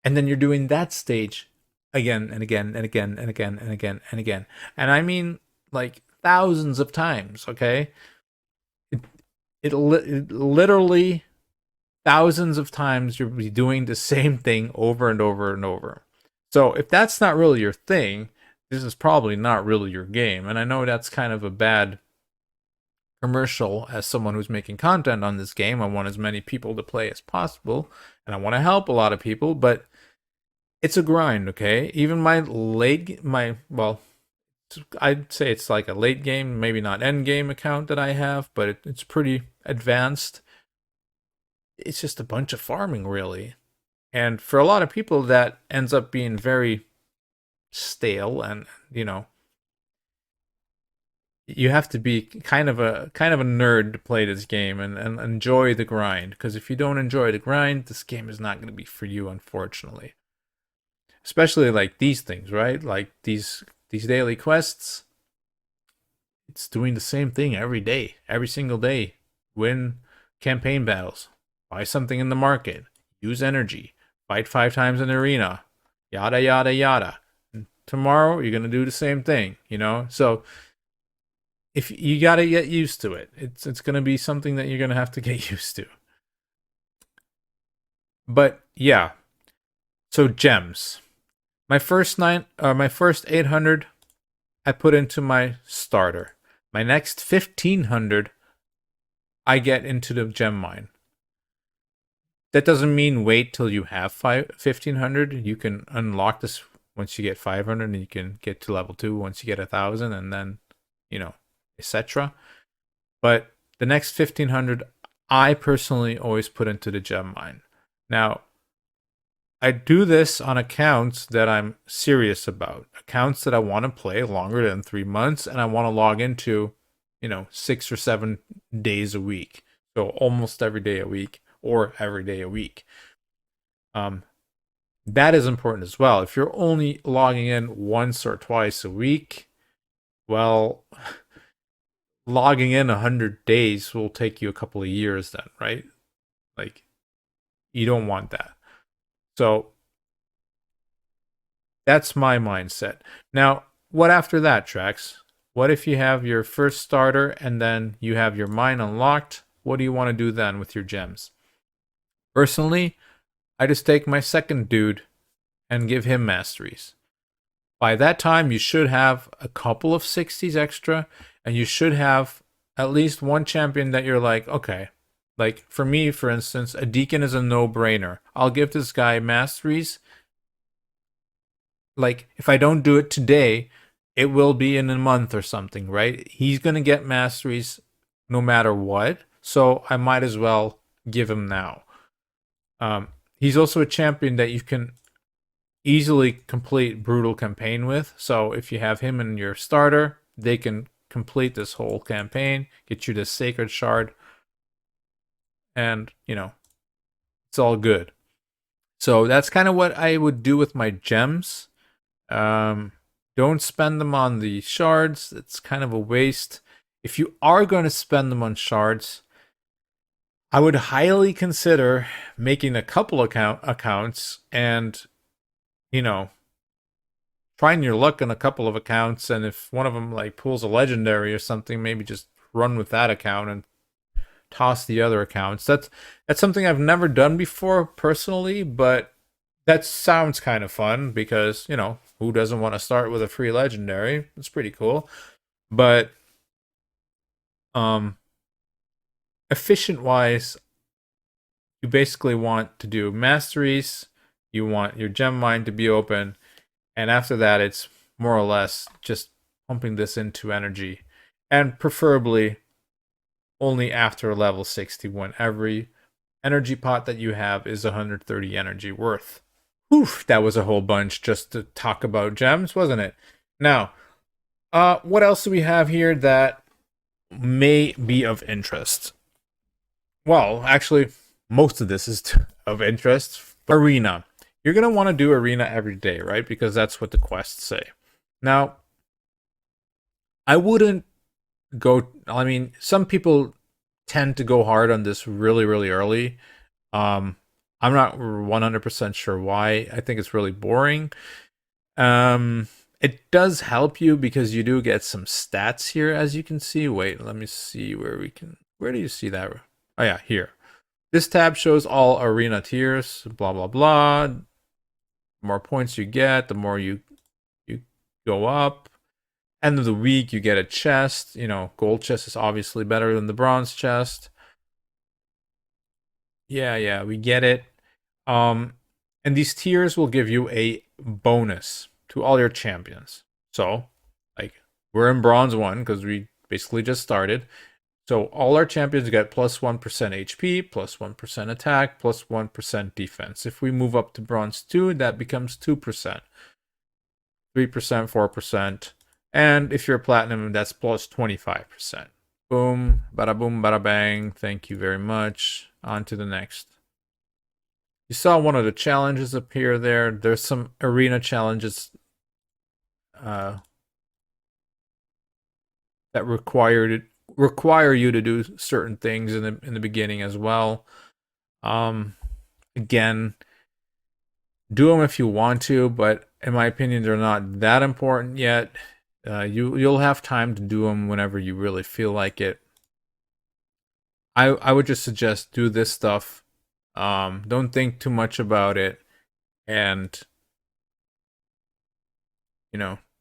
And then you're doing that stage again and again and again and again and again and again. And I mean like thousands of times, okay? It literally thousands of times you'll be doing the same thing over and over and over. So if that's not really your thing, this is probably not really your game. And I know that's kind of a bad commercial as someone who's making content on this game. I want as many people to play as possible, and I want to help a lot of people, but it's a grind, okay? Even I'd say it's like a late game, maybe not end game account that I have, but it's pretty advanced. It's just a bunch of farming, really. And for a lot of people, that ends up being very stale, and you have to be kind of a nerd to play this game and enjoy the grind, because if you don't enjoy the grind, this game is not going to be for you, unfortunately. Especially like these things, right? Like these daily quests, it's doing the same thing every day, every single day. Win campaign battles, buy something in the market, use energy, fight 5 times in the arena, yada yada yada. Tomorrow you're gonna do the same thing, So if you gotta get used to it, it's gonna be something that you're gonna have to get used to. But yeah, so gems. My first 800, I put into my starter. My next 1500, I get into the gem mine. That doesn't mean wait till you have 1500. You can unlock this once you get 500, and you can get to level 2 once you get 1000, and then, etc. But the next 1500, I personally always put into the gem mine. Now, I do this on accounts that I'm serious about, accounts that I want to play longer than 3 months, and I want to log into, 6 or 7 days a week. So almost every day a week or every day a week. Um, that is important as well. If you're only logging in once or twice a week, well, logging in 100 days will take you a couple of years then, right? Like, you don't want that. So that's my mindset. Now, what after that, Trax? What if you have your first starter and then you have your mine unlocked? What do you want to do then with your gems? Personally, I just take my second dude and give him masteries. By that time, you should have a couple of 60s extra, and you should have at least one champion that you're like, okay. Like, for me, for instance, a Deacon is a no-brainer. I'll give this guy masteries. Like, if I don't do it today, it will be in a month or something, right? He's going to get masteries no matter what, so I might as well give him now. He's also a champion that you can easily complete brutal campaign with. So if you have him in your starter, they can complete this whole campaign, get you this sacred shard, and it's all good. So that's kind of what I would do with my gems. Don't spend them on the shards. It's kind of a waste. If you are going to spend them on shards, I would highly consider making a couple accounts and trying your luck on a couple of accounts, and if one of them like pulls a legendary or something, maybe just run with that account and toss the other accounts. That's something I've never done before personally, but that sounds kind of fun because, who doesn't want to start with a free legendary? It's pretty cool. But efficient wise, you basically want to do masteries, you want your gem mine to be open, and after that, it's more or less just pumping this into energy. And preferably only after level 60 when every energy pot that you have is 130 energy worth. Oof, that was a whole bunch just to talk about gems, wasn't it? Now, what else do we have here that may be of interest? Well, actually, most of this is of interest. Arena. You're going to want to do arena every day, right? Because that's what the quests say. Now, I wouldn't go... I mean, some people tend to go hard on this really, really early. I'm not 100% sure why. I think it's really boring. It does help you because you do get some stats here, as you can see. Wait, let me see where we can... Where do you see that? Oh, yeah, here. This tab shows all arena tiers, blah, blah, blah. The more points you get, the more you go up. End of the week, you get a chest. Gold chest is obviously better than the bronze chest. Yeah, we get it. And these tiers will give you a bonus to all your champions. So, like, we're in bronze 1 because we basically just started. So all our champions get plus 1% HP, plus 1% attack, plus 1% defense. If we move up to bronze 2, that becomes 2%, 3%, 4%. And if you're platinum, that's plus 25%. Boom, bada boom, bada bang. Thank you very much. On to the next. You saw one of the challenges appear there. There's some arena challenges that require you to do certain things in the beginning as well. Again, do them if you want to, but in my opinion, they're not that important yet. You'll have time to do them whenever you really feel like it. I would just suggest do this stuff. Don't think too much about it, and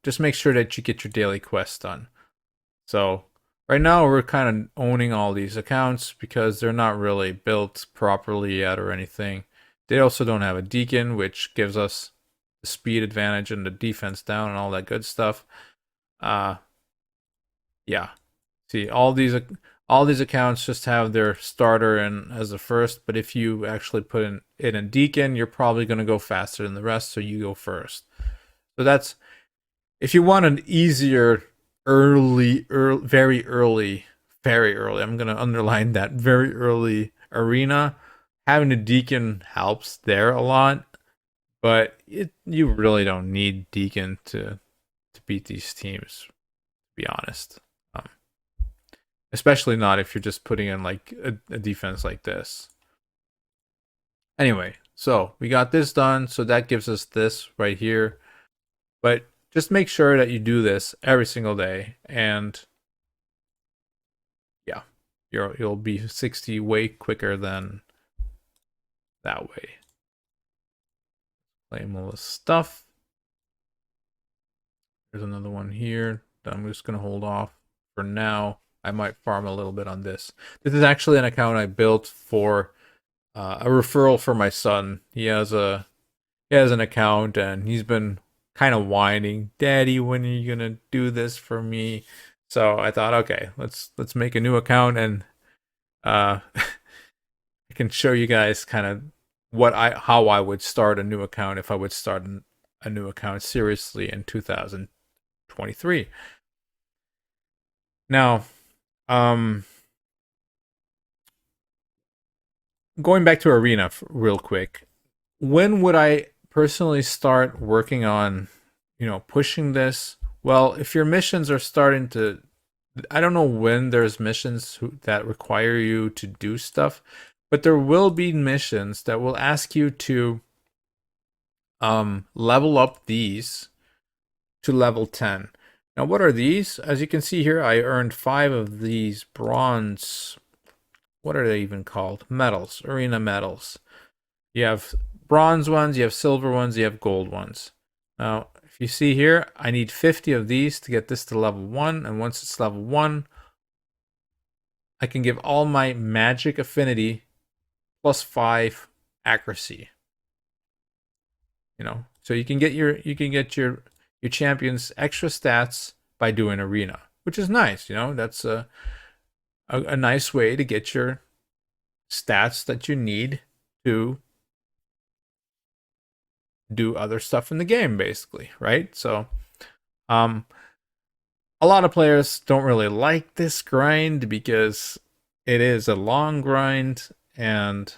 just make sure that you get your daily quest done. So right now we're kind of owning all these accounts because they're not really built properly yet or anything. They also don't have a Deacon, which gives us the speed advantage and the defense down and all that good stuff. Yeah. See, all these All these accounts just have their starter in as the first, but if you actually put in a Deacon, you're probably going to go faster than the rest, so you go first. So that's if you want an easier very early. I'm going to underline that very early arena. Having a Deacon helps there a lot, but you really don't need Deacon to beat these teams, to be honest. Especially not if you're just putting in like a defense like this. Anyway, so we got this done. So that gives us this right here. But just make sure that you do this every single day, and yeah, you'll be 60 way quicker than that way. Claim all this stuff. There's another one here that I'm just gonna hold off for now. I might farm a little bit on this. This is actually an account I built for a referral for my son. He has an account, and he's been kind of whining, "Daddy, when are you gonna do this for me?" So I thought, okay, let's make a new account, and I can show you guys kind of how I would start a new account if I would start a new account seriously in 2023. Now, going back to Arena real quick, when would I personally start working on, pushing this? Well, if your missions are starting to, I don't know when there's missions that require you to do stuff, but there will be missions that will ask you to level up these to level 10. Now, what are these? As you can see here, I earned 5 of these bronze, what are they even called? Medals, arena medals. You have bronze ones, you have silver ones, you have gold ones. Now, if you see here, I need 50 of these to get this to level 1, and once it's level 1, I can give all my magic affinity plus 5 accuracy. So you can get your champions extra stats by doing arena, which is nice. That's a nice way to get your stats that you need to do other stuff in the game, basically, right? So a lot of players don't really like this grind because it is a long grind, and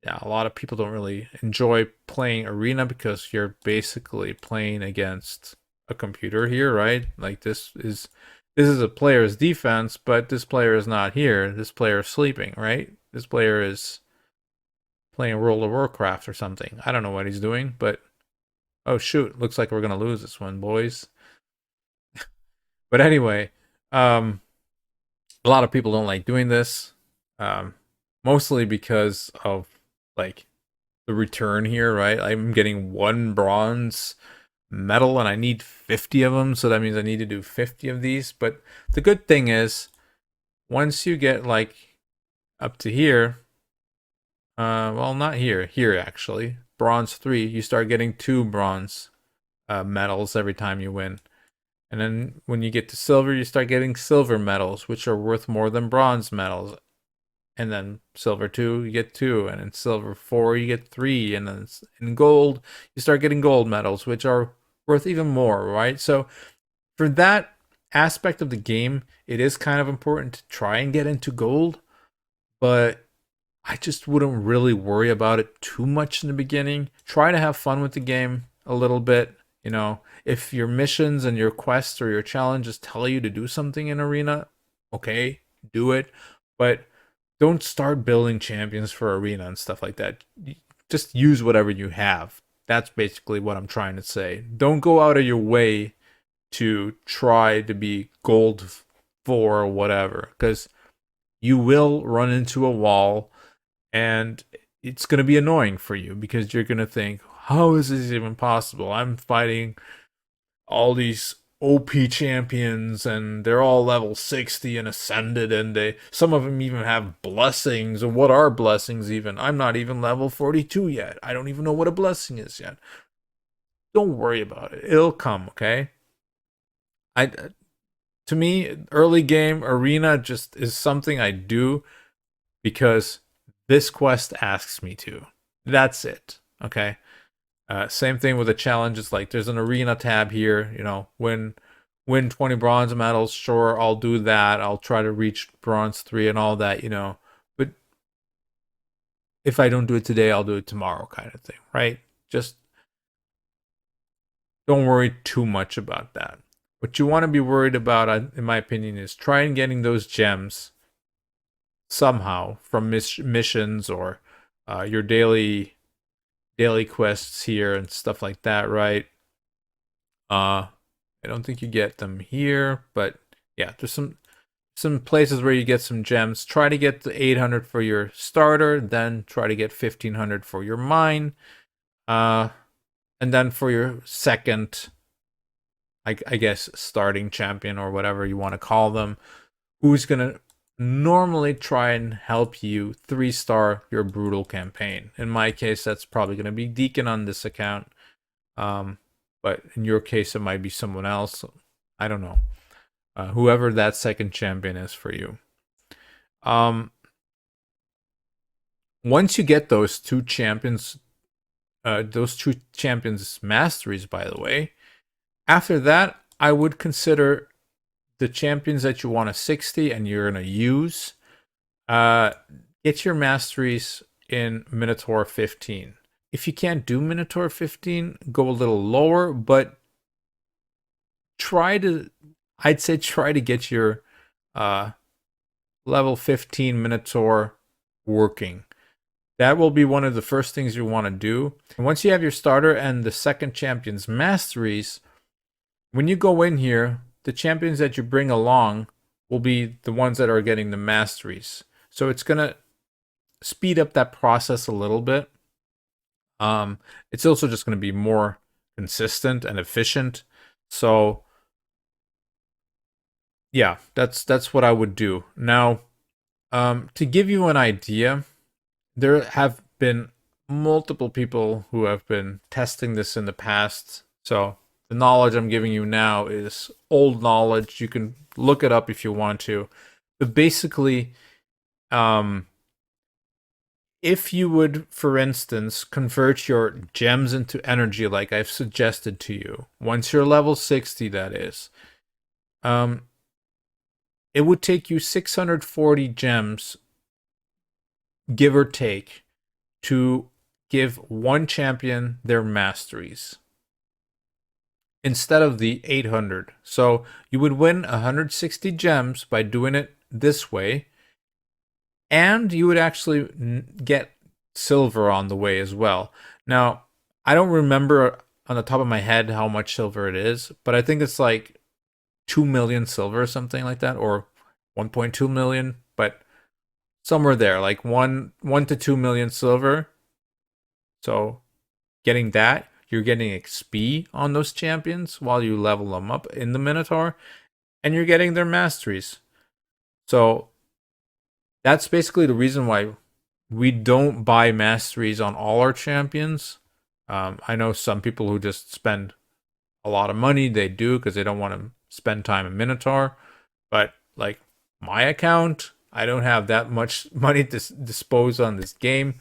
yeah, a lot of people don't really enjoy playing arena because you're basically playing against a computer here, right? Like this is a player's defense, but this player is not here. This player is sleeping, right? This player is playing World of Warcraft or something. I don't know what he's doing, but oh shoot, looks like we're gonna lose this one, boys. But anyway, a lot of people don't like doing this, mostly because of like the return here, right? I'm getting 1 bronze medal and I need 50 of them, so that means I need to do 50 of these. But the good thing is, once you get like up to here, well, not here actually, bronze 3, you start getting 2 bronze medals every time you win. And then when you get to silver, you start getting silver medals, which are worth more than bronze medals. And then silver 2, you get 2. And in silver 4, you get 3. And then in gold, you start getting gold medals, which are worth even more, right? So for that aspect of the game, it is kind of important to try and get into gold. But I just wouldn't really worry about it too much in the beginning. Try to have fun with the game a little bit. If your missions and your quests or your challenges tell you to do something in arena, okay, do it. But don't start building champions for arena and stuff like that. Just use whatever you have. That's basically what I'm trying to say. Don't go out of your way to try to be gold 4 or whatever, because you will run into a wall and it's going to be annoying for you because you're going to think, how is this even possible? I'm fighting all these OP champions and they're all level 60 and ascended, and some of them even have blessings. And what are blessings even? I'm not even level 42 yet. I don't even know what a blessing is yet. Don't worry about it. It'll come, okay? to me, early game arena just is something I do because this quest asks me to. That's it. Okay. Same thing with the challenges. Like there's an arena tab here. Win 20 bronze medals. Sure, I'll do that. I'll try to reach bronze 3 and all that. But if I don't do it today, I'll do it tomorrow, kind of thing, right? Just don't worry too much about that. What you want to be worried about, in my opinion, is trying getting those gems somehow from missions or your daily quests here and stuff like that, right? I don't think you get them here, but yeah, there's some places where you get some gems. Try to get the 800 for your starter, then try to get 1500 for your mine, and then for your second, I guess, starting champion or whatever you want to call them, who's gonna normally try and help you 3-star your brutal campaign. In my case, that's probably going to be Deacon on this account. But in your case, it might be someone else. I don't know. Whoever that second champion is for you. Once you get those two champions masteries, by the way, after that, I would consider the champions that you want to 60 and you're going to use, get your masteries in Minotaur 15. If you can't do Minotaur 15, go a little lower, but I'd say try to get your level 15 Minotaur working. That will be one of the first things you want to do. And once you have your starter and the second champion's masteries, when you go in here, the champions that you bring along will be the ones that are getting the masteries. So it's going to speed up that process a little bit. It's also just going to be more consistent and efficient. So yeah, that's what I would do. Now, to give you an idea, there have been multiple people who have been testing this in the past. So the knowledge I'm giving you now is old knowledge. You can look it up if you want to. But basically, if you would, for instance, convert your gems into energy like I've suggested to you, once you're level 60, that is, it would take you 640 gems, give or take, to give one champion their masteries instead of the 800. So you would win 160 gems by doing it this way, and you would actually get silver on the way as well. Now, I don't remember on the top of my head how much silver it is, but I think it's like 2 million silver or something like that, or 1.2 million, but somewhere there, like 1 to 2 million silver. So getting that, you're getting XP on those champions while you level them up in the Minotaur, and you're getting their masteries. So that's basically the reason why we don't buy masteries on all our champions. I know some people who just spend a lot of money. They do because they don't want to spend time in Minotaur. But like my account, I don't have that much money to dispose on this game.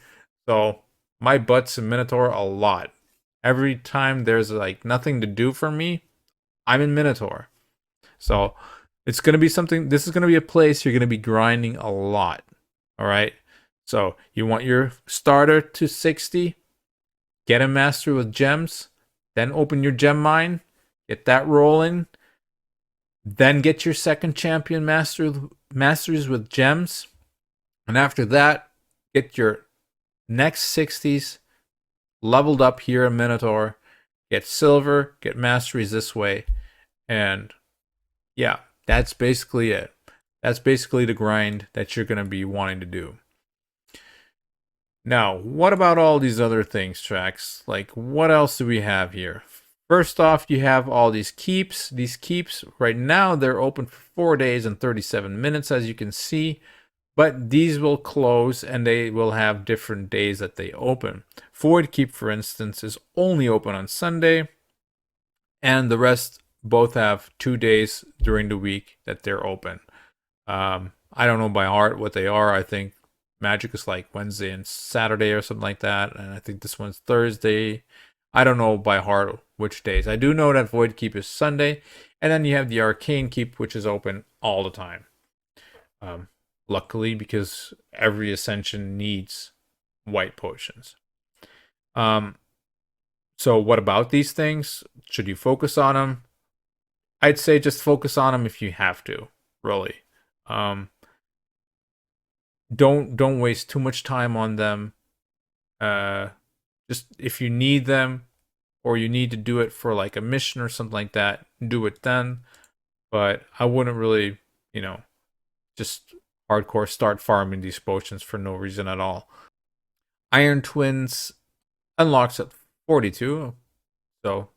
So my butt's in Minotaur a lot. Every time there's like nothing to do for me, I'm in Minotaur. So it's going to be something, this is going to be a place you're going to be grinding a lot. All right. So you want your starter to 60, get a mastery with gems, then open your gem mine, get that rolling, then get your second champion masteries with gems. And after that, get your next 60s leveled up here in Minotaur, get silver, get masteries this way. And yeah, that's basically it. That's basically the grind that you're going to be wanting to do. Now, what about all these other things, Trax? Like, what else do we have here? First off, you have all these keeps. These keeps, right now, they're open for 4 days and 37 minutes, as you can see. But these will close, and they will have different days that they open. Void Keep, for instance, is only open on Sunday. And the rest, both have 2 days during the week that they're open. I don't know by heart what they are. I think Magic is like Wednesday and Saturday or something like that, and I think this one's Thursday. I don't know by heart which days. I do know that Void Keep is Sunday, and then you have the Arcane Keep, which is open all the time. Luckily, because every Ascension needs white potions. So what about these things? Should you focus on them? I'd say just focus on them if you have to, really. Don't waste too much time on them. Just if you need them or you need to do it for like a mission or something like that, do it then. But I wouldn't really, just hardcore start farming these potions for no reason at all. Iron Twins unlocks at 42. So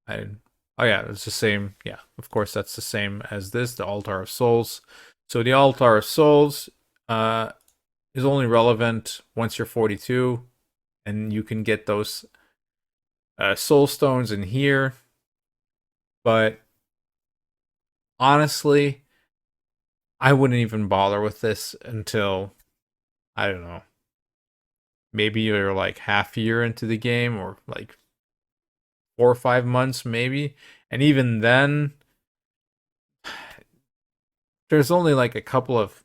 oh yeah, it's the same. Yeah, of course that's the same as this, the Altar of Souls. So the Altar of Souls is only relevant once you're 42, and you can get those soul stones in here. But honestly, I wouldn't even bother with this until, I don't know, maybe you're like half a year into the game, or like 4 or 5 months maybe. And even then, there's only like a couple of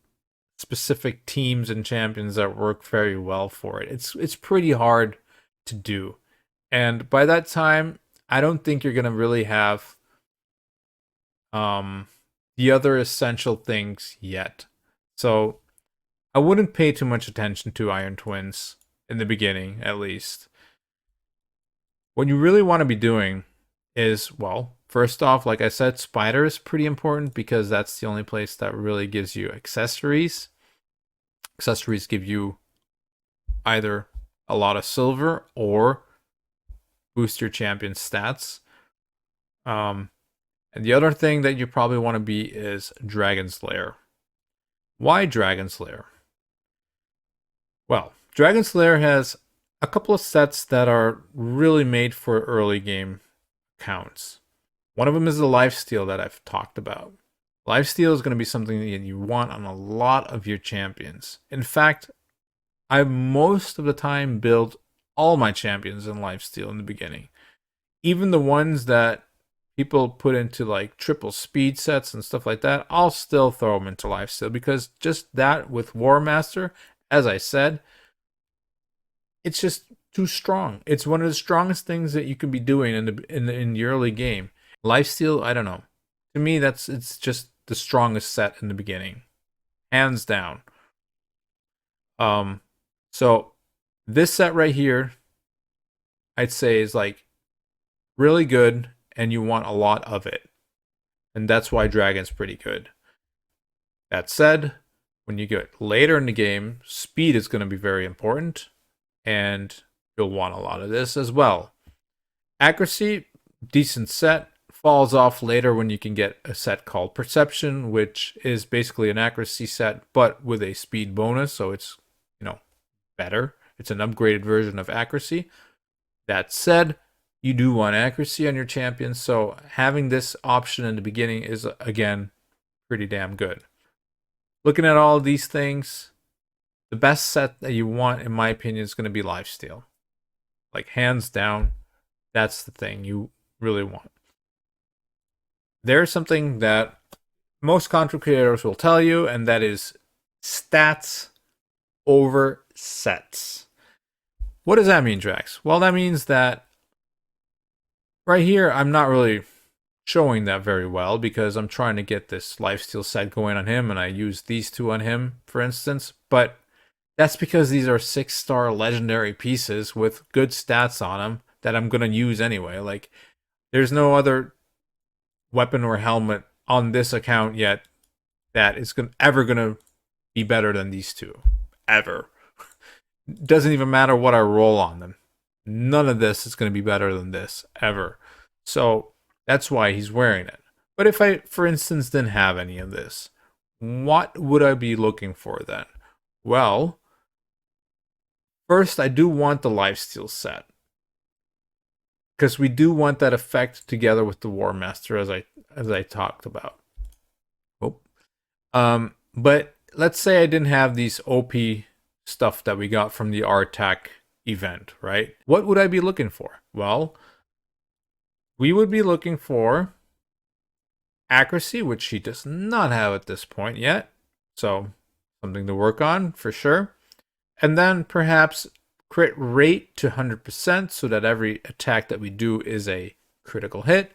specific teams and champions that work very well for it. It's pretty hard to do. And by that time, I don't think you're gonna really have the other essential things yet. So I wouldn't pay too much attention to Iron Twins in the beginning, at least. What you really want to be doing is, well, first off, like I said, Spider is pretty important because that's the only place that really gives you accessories. Accessories give you either a lot of silver or boost your champion's stats. And the other thing that you probably want to be is Dragon's Lair. Why Dragon's Lair? Well, Dragon's Lair has a couple of sets that are really made for early game accounts. One of them is the lifesteal that I've talked about. Lifesteal is going to be something that you want on a lot of your champions. In fact, I most of the time build all my champions in lifesteal in the beginning. Even the ones that people put into like triple speed sets and stuff like that, I'll still throw them into lifesteal because just that with War Master, as I said, it's just too strong. It's one of the strongest things that you can be doing in the early game. Lifesteal, I don't know. To me, it's just the strongest set in the beginning, hands down. So this set right here, I'd say is like really good, and you want a lot of it, and that's why Dragon's pretty good. That said, when you get later in the game, speed is going to be very important, and you'll want a lot of this as well. Accuracy, decent set, falls off later when you can get a set called Perception, which is basically an accuracy set but with a speed bonus, so it's better. It's an upgraded version of accuracy. That said, you do want accuracy on your champion, so having this option in the beginning is, again, pretty damn good. Looking at all of these things, the best set that you want, in my opinion, is going to be lifesteal. Like, hands down, that's the thing you really want. There's something that most content creators will tell you, and that is stats over sets. What does that mean, Drax? Well, that means that right here, I'm not really showing that very well because I'm trying to get this lifesteal set going on him, and I use these two on him, for instance. But that's because these are 6-star legendary pieces with good stats on them that I'm going to use anyway. Like, there's no other weapon or helmet on this account yet that is ever going to be better than these two. Ever. Doesn't even matter what I roll on them. None of this is going to be better than this, ever. So that's why he's wearing it. But if I, for instance, didn't have any of this, what would I be looking for then? Well, first, I do want the lifesteal set. because we do want that effect together with the War Master, as I talked about. Oh. But let's say I didn't have these OP stuff that we got from the RTAC event, right? What would I be looking for? Well, we would be looking for accuracy, which she does not have at this point yet. So something to work on for sure. And then perhaps crit rate to 100% so that every attack that we do is a critical hit,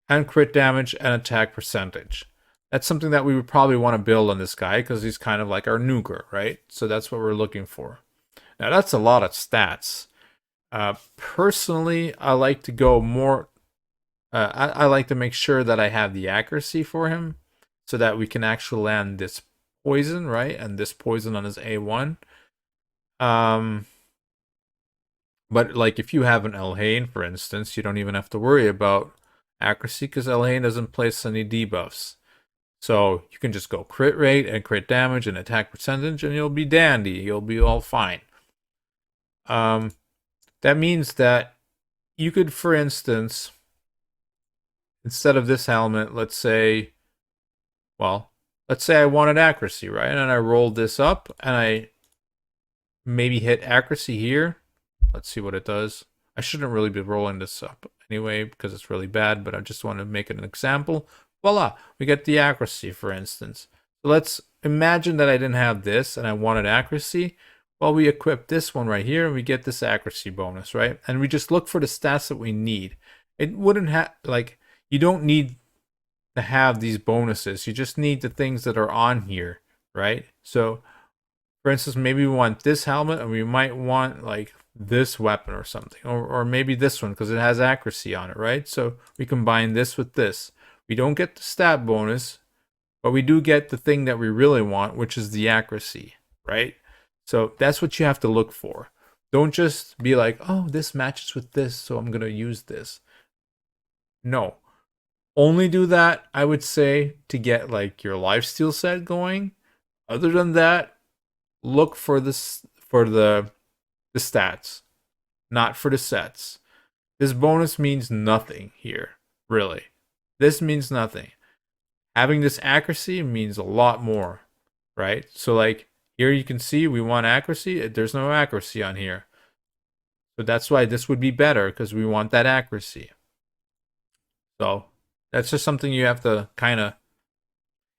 and crit damage and attack percentage. That's something that we would probably want to build on this guy because he's kind of like our nuker, right? So that's what we're looking for. Now that's a lot of stats. Personally, I like to go more. I like to make sure that I have the accuracy for him so that we can actually land this poison, right? And this poison on his A1. But like if you have an Elhain, for instance, you don't even have to worry about accuracy because Elhain doesn't place any debuffs. So you can just go crit rate and crit damage and attack percentage and you'll be dandy. You'll be all fine. That means that you could, for instance, instead of this helmet, let's say I wanted accuracy, right? And I rolled this up and I maybe hit accuracy here. Let's see what it does. I shouldn't really be rolling this up anyway because it's really bad, but I just want to make it an example. Voila, we get the accuracy, for instance. So let's imagine that I didn't have this and I wanted accuracy. Well, we equip this one right here and we get this accuracy bonus, right? And we just look for the stats that we need. It wouldn't have, like, you don't need to have these bonuses. You just need the things that are on here, right? So, for instance, maybe we want this helmet and we might want, like, this weapon or something. Or maybe this one because it has accuracy on it, right? So we combine this with this. We don't get the stat bonus, but we do get the thing that we really want, which is the accuracy, right? So that's what you have to look for. Don't just be like, oh, this matches with this, so I'm going to use this. No. Only do that, I would say, to get like your lifesteal set going. Other than that, look for this for the stats, not for the sets. This bonus means nothing here, really. This means nothing. Having this accuracy means a lot more, right? So like here you can see we want accuracy. There's no accuracy on here. So that's why this would be better because we want that accuracy. So that's just something you have to kind of,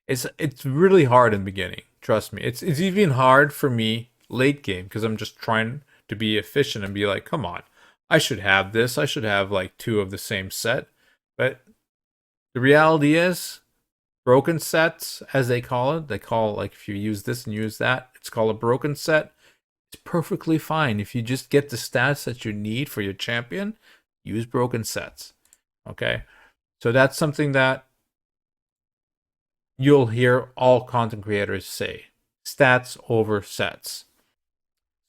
it's really hard in the beginning. Trust me. It's even hard for me late game because I'm just trying to be efficient and be like, come on, I should have this. I should have like 2 of the same set. But the reality is, broken sets, as they call it, like if you use this and use that, it's called a broken set. It's perfectly fine. If you just get the stats that you need for your champion, use broken sets. Okay? So that's something that you'll hear all content creators say. Stats over sets.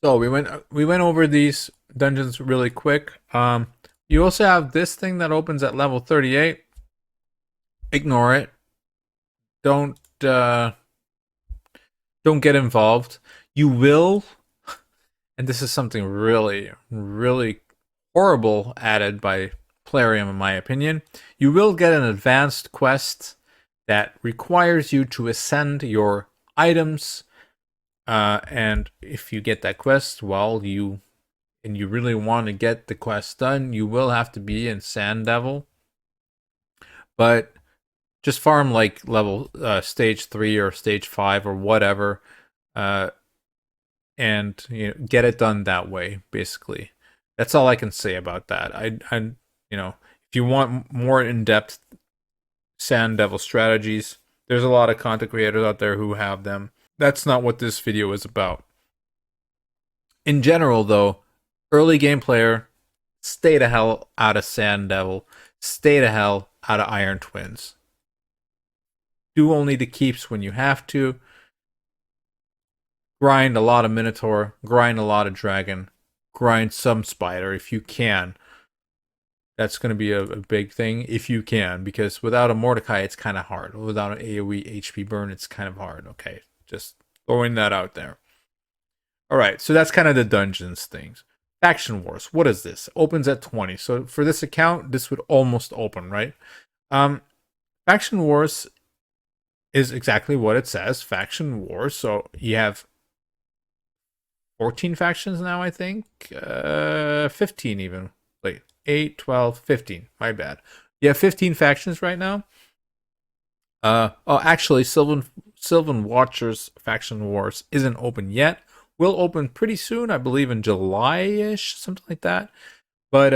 So we went over these dungeons really quick. You also have this thing that opens at level 38. Ignore it. Don't get involved. You will, and this is something really, really horrible added by Plarium in my opinion. You will get an advanced quest that requires you to ascend your items. And if you get that quest, well, you really want to get the quest done, you will have to be in Sand Devil. But just farm like level stage 3 or stage 5 or whatever, and get it done that way. Basically, that's all I can say about that. I if you want more in-depth Sand Devil strategies, there's a lot of content creators out there who have them. That's not what this video is about. In general, though, early game player, stay the hell out of Sand Devil. Stay the hell out of Iron Twins. Do only the keeps when you have to. Grind a lot of Minotaur. Grind a lot of Dragon. Grind some Spider if you can. That's going to be a big thing if you can, because without a Mordecai, it's kind of hard. Without an AoE HP burn, it's kind of hard. Okay, just throwing that out there. All right, so that's kind of the dungeons things. Faction Wars. What is this? Opens at 20. So for this account, this would almost open, right? Um, Faction Wars is exactly what it says. Faction Wars. So you have 14 factions now, I think. 15 even. Wait, 8, 12, 15. My bad. You have 15 factions right now. Actually, Sylvan Watchers Faction Wars isn't open yet. Will open pretty soon, I believe in July-ish, something like that. But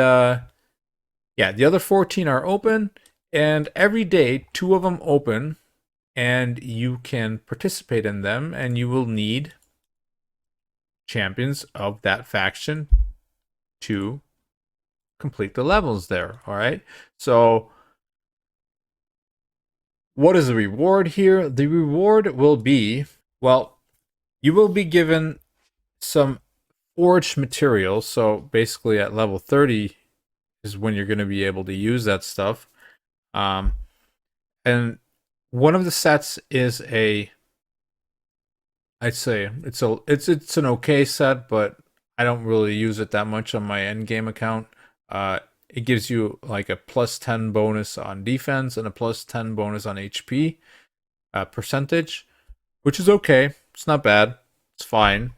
yeah, the other 14 are open, and every day 2 of them open, and you can participate in them, and you will need champions of that faction to complete the levels there. All right, so what is the reward here? The reward will be, well, you will be given some forged materials. So basically at level 30 is when you're going to be able to use that stuff. And one of the sets is I'd say it's an okay set, but I don't really use it that much on my end game account. It gives you like a plus 10 bonus on defense and a plus 10 bonus on HP percentage, which is okay. It's not bad. It's fine.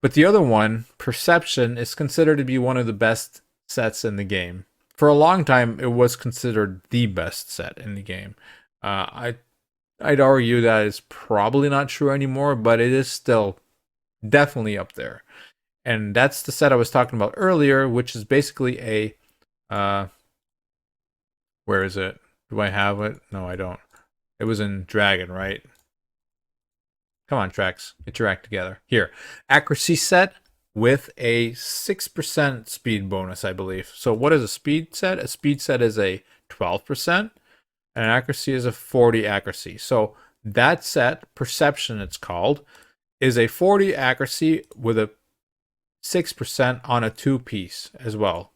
But the other one, Perception, is considered to be one of the best sets in the game. For a long time, it was considered the best set in the game. I'd argue that is probably not true anymore, but it is still definitely up there. And that's the set I was talking about earlier, which is basically a where is it? Do I have it? No, I don't. It was in Dragon, right? Come on, Trax. Get your act together. Here. Accuracy set with a 6% speed bonus, I believe. So what is a speed set? A speed set is a 12%, and accuracy is a 40 accuracy. So that set, Perception it's called, is a 40 accuracy with a 6% on a 2-piece as well.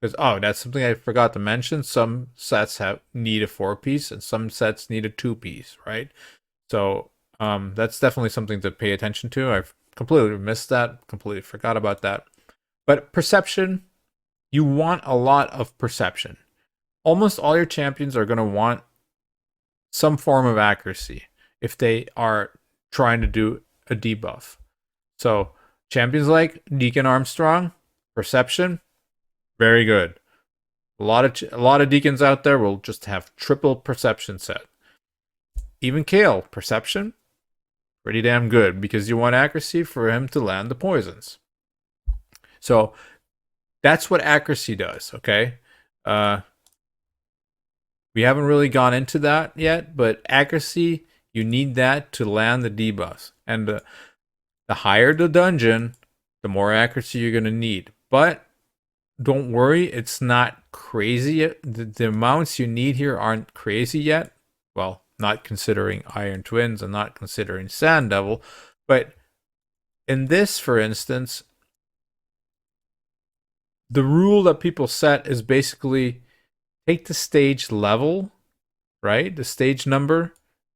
Because, that's something I forgot to mention. Some sets need a 4-piece, and some sets need a 2-piece, right? So that's definitely something to pay attention to. I've completely missed that, completely forgot about that. But Perception, you want a lot of Perception. Almost all your champions are going to want some form of accuracy if they are trying to do a debuff. So champions like Deacon Armstrong, Perception, very good. A lot of Deacons out there will just have triple Perception set. Even Kale, Perception, pretty damn good because you want accuracy for him to land the poisons. So that's what accuracy does, okay? We haven't really gone into that yet, but accuracy, you need that to land the debuffs. And the higher the dungeon, the more accuracy you're going to need. But don't worry, it's not crazy. The amounts you need here aren't crazy yet. Well, not considering Iron Twins and not considering Sand Devil. But in this, for instance, the rule that people set is basically take the stage level, right? The stage number,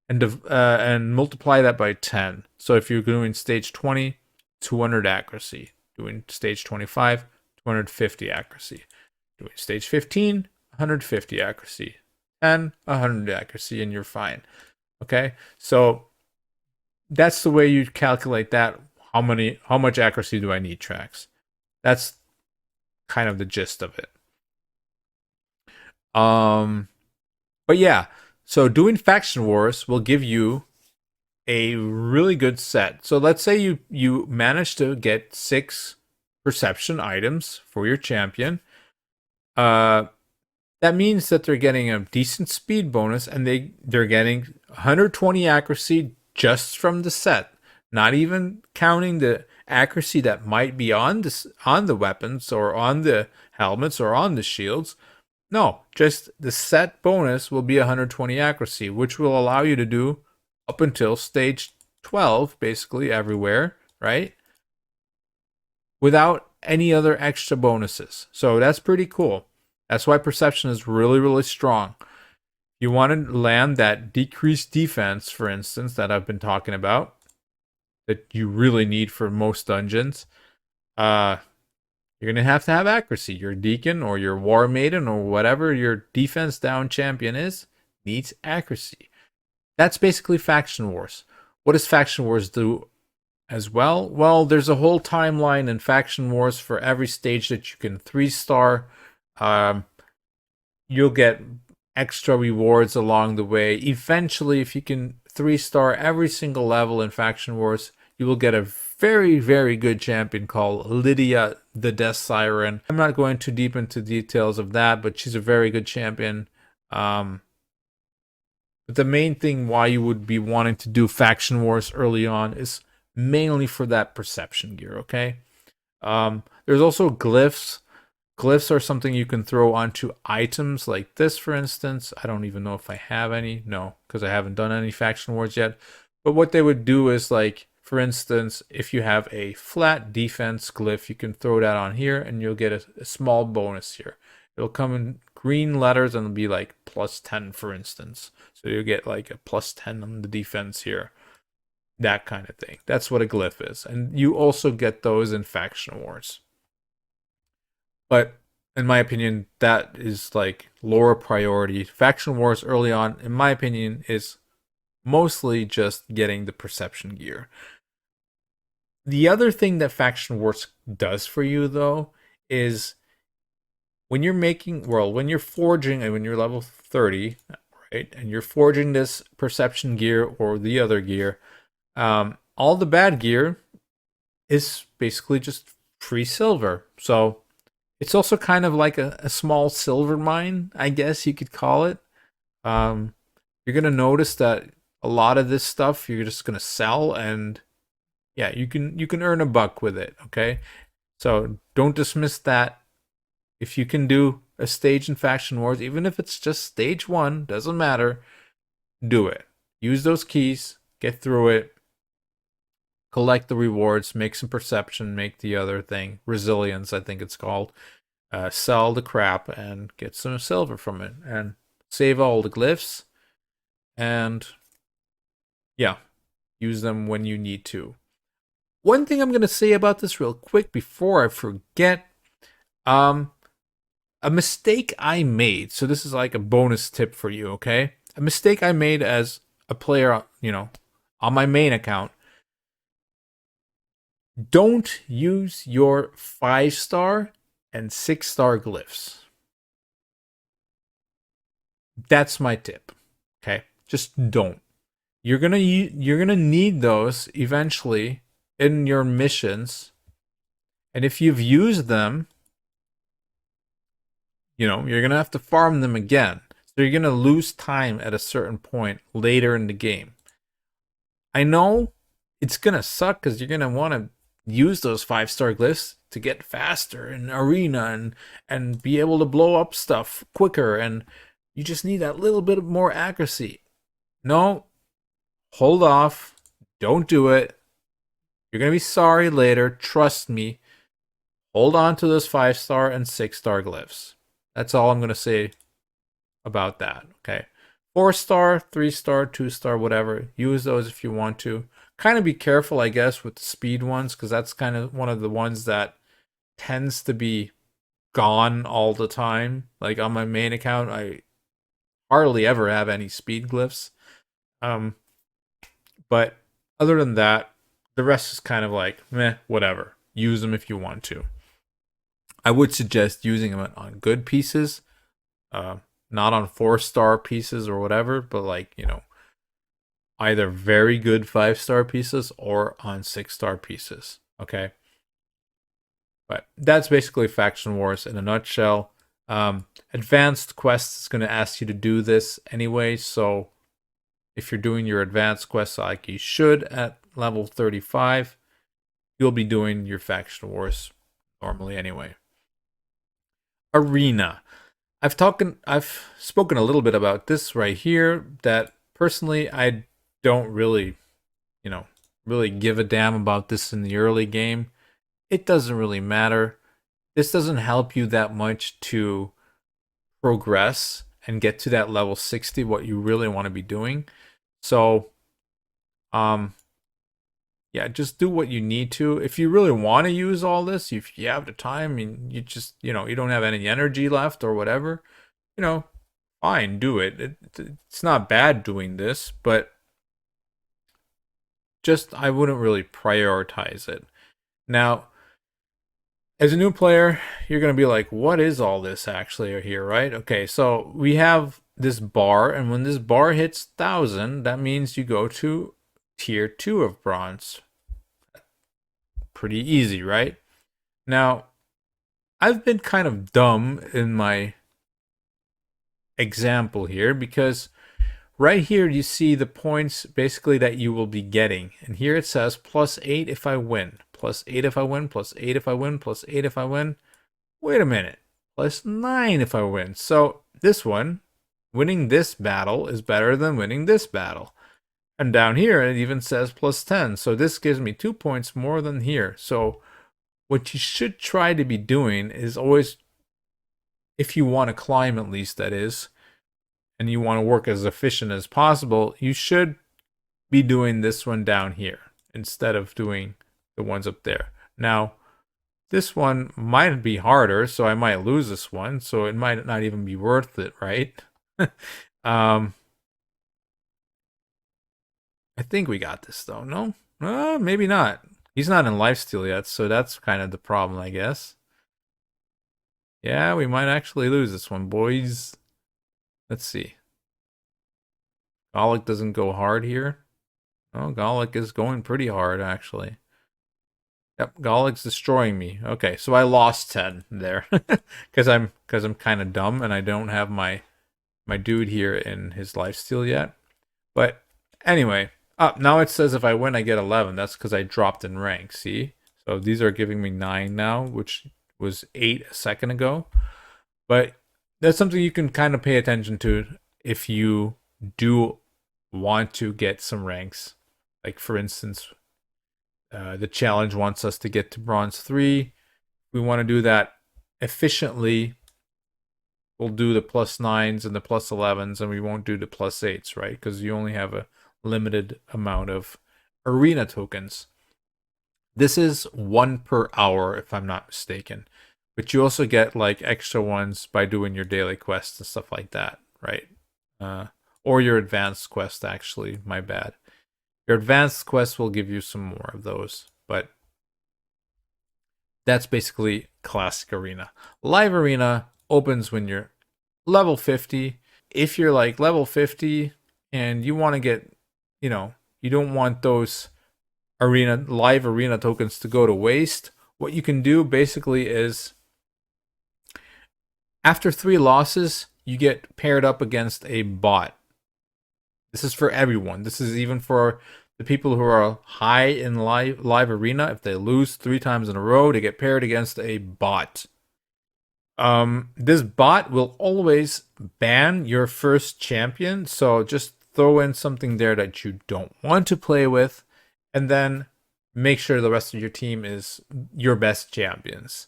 and multiply that by 10. So if you're doing stage 20, 200 accuracy. Doing stage 25, 250 accuracy. Doing stage 15, 150 accuracy. 10, 100 accuracy, and you're fine. Okay? So that's the way you calculate that. How much accuracy do I need, Trax? That's kind of the gist of it. But yeah, so doing Faction Wars will give you a really good set. So let's say you manage to get 6 Perception items for your champion. That means that they're getting a decent speed bonus, and they're getting 120 accuracy just from the set. Not even counting the accuracy that might be on the weapons or on the helmets or on the shields. No, just the set bonus will be 120 accuracy, which will allow you to do up until stage 12, basically everywhere, right? Without any other extra bonuses. So that's pretty cool. That's why Perception is really, really strong. You want to land that decreased defense, for instance, that I've been talking about, that you really need for most dungeons. You're going to have accuracy. Your Deacon or your War Maiden or whatever your defense down champion is needs accuracy. That's basically Faction Wars. What does Faction Wars do as well? Well, there's a whole timeline in Faction Wars for every stage that you can 3-star. You'll get extra rewards along the way. Eventually, if you can 3-star every single level in Faction Wars, you will get a very, very good champion called Lydia the Death Siren. I'm not going too deep into details of that, but she's a very good champion. But the main thing why you would be wanting to do Faction Wars early on is mainly for that perception gear, okay? There's also glyphs. Glyphs are something you can throw onto items like this, for instance. I don't even know if I have any. No, because I haven't done any Faction Wars yet. But what they would do is, like, for instance, if you have a flat defense glyph, you can throw that on here and you'll get a small bonus here. It'll come in green letters and it'll be like +10, for instance. So you'll get like a +10 on the defense here. That kind of thing. That's what a glyph is. And you also get those in Faction Wars. But in my opinion, that is like lower priority. Faction Wars early on, in my opinion, is mostly just getting the perception gear. The other thing that Faction Wars does for you, though, is when you're when you're forging, and when you're level 30, right, and you're forging this perception gear or the other gear, all the bad gear is basically just free silver. So it's also kind of like a small silver mine, I guess you could call it. You're going to notice that a lot of this stuff you're just going to sell, and yeah, you can earn $1 with it, okay? So don't dismiss that. If you can do a stage in Faction Wars, even if it's just stage 1, doesn't matter, do it. Use those keys, get through it, collect the rewards, make some perception, make the other thing, resilience, I think it's called. Sell the crap and get some silver from it, and save all the glyphs, and yeah, use them when you need to. One thing I'm going to say about this real quick before I forget, a mistake I made, so this is like a bonus tip for you, okay? A mistake I made as a player, on my main account. Don't use your 5-star and 6-star glyphs. That's my tip. Okay? Just don't. You're going to need those eventually in your missions. And if you've used them, you're going to have to farm them again. So you're going to lose time at a certain point later in the game. I know it's going to suck because you're going to want to use those 5-star glyphs to get faster in arena and be able to blow up stuff quicker, and you just need that little bit more accuracy. No, hold off. Don't do it. You're going to be sorry later. Trust me. Hold on to those 5-star and 6-star glyphs. That's all I'm going to say about that. Okay. 4-star, 3-star, 2-star, whatever. Use those if you want to. Kind of be careful, I guess, with the speed ones, because that's kind of one of the ones that tends to be gone all the time. Like on my main account, I hardly ever have any speed glyphs. But other than that, the rest is kind of like, meh, whatever. Use them if you want to. I would suggest using them on good pieces, not on 4-star pieces or whatever, but like, either very good 5-star pieces or on 6-star pieces. Okay. But that's basically Faction Wars in a nutshell. Advanced Quests is going to ask you to do this anyway, so if you're doing your advanced quests like you should at level 35, you'll be doing your Faction Wars normally anyway. Arena. I've spoken a little bit about this right here, that personally I don't really give a damn about this in the early game. It doesn't really matter. This doesn't help you that much to progress and get to that level 60, what you really want to be doing. So, yeah, just do what you need to. If you really want to use all this, if you have the time and you just, you don't have any energy left or whatever, you know, fine, do it. It's not bad doing this, but just I wouldn't really prioritize it. Now, as a new player, you're going to be like, what is all this actually here, right? Okay, so we have this bar, and when this bar hits 1,000, that means you go to tier 2 of bronze. Pretty easy, right? Now, I've been kind of dumb in my example here because right here you see the points basically that you will be getting. And here it says +8 if I win, +8 if I win, +8 if I win, +8 if I win. Wait a minute, +9 if I win. So this one, winning this battle is better than winning this battle. And down here it even says +10. So this gives me 2 points more than here. So what you should try to be doing is always, if you want to climb at least, that is, and you want to work as efficient as possible, you should be doing this one down here instead of doing the ones up there. Now, this one might be harder, so I might lose this one, so it might not even be worth it, right? I think we got this though, no? Maybe not. He's not in lifesteal yet, so that's kind of the problem, I guess. Yeah, we might actually lose this one, boys. Let's see. Golic doesn't go hard here. Oh, Golic is going pretty hard, actually. Yep, Golic's destroying me. Okay, so I lost 10 there. Because I'm kind of dumb and I don't have my dude here in his lifesteal yet. But anyway, now it says if I win, I get 11. That's because I dropped in rank, see? So these are giving me 9 now, which was 8 a second ago. But that's something you can kind of pay attention to if you do want to get some ranks. Like, for instance, the challenge wants us to get to bronze 3. We want to do that efficiently. We'll do the +9s and the +11s, and we won't do the +8s, right? Because you only have a limited amount of arena tokens. This is 1 per hour, if I'm not mistaken. But you also get like extra ones by doing your daily quests and stuff like that, right? Or your advanced quest, actually, my bad. Your advanced quest will give you some more of those, but that's basically classic arena. Live arena opens when you're level 50. If you're like level 50 and you want to get, you don't want those live arena tokens to go to waste, what you can do basically is after 3 losses, you get paired up against a bot. This is for everyone. This is even for the people who are high in live arena. If they lose 3 times in a row, they get paired against a bot. This bot will always ban your first champion, so just throw in something there that you don't want to play with, and then make sure the rest of your team is your best champions.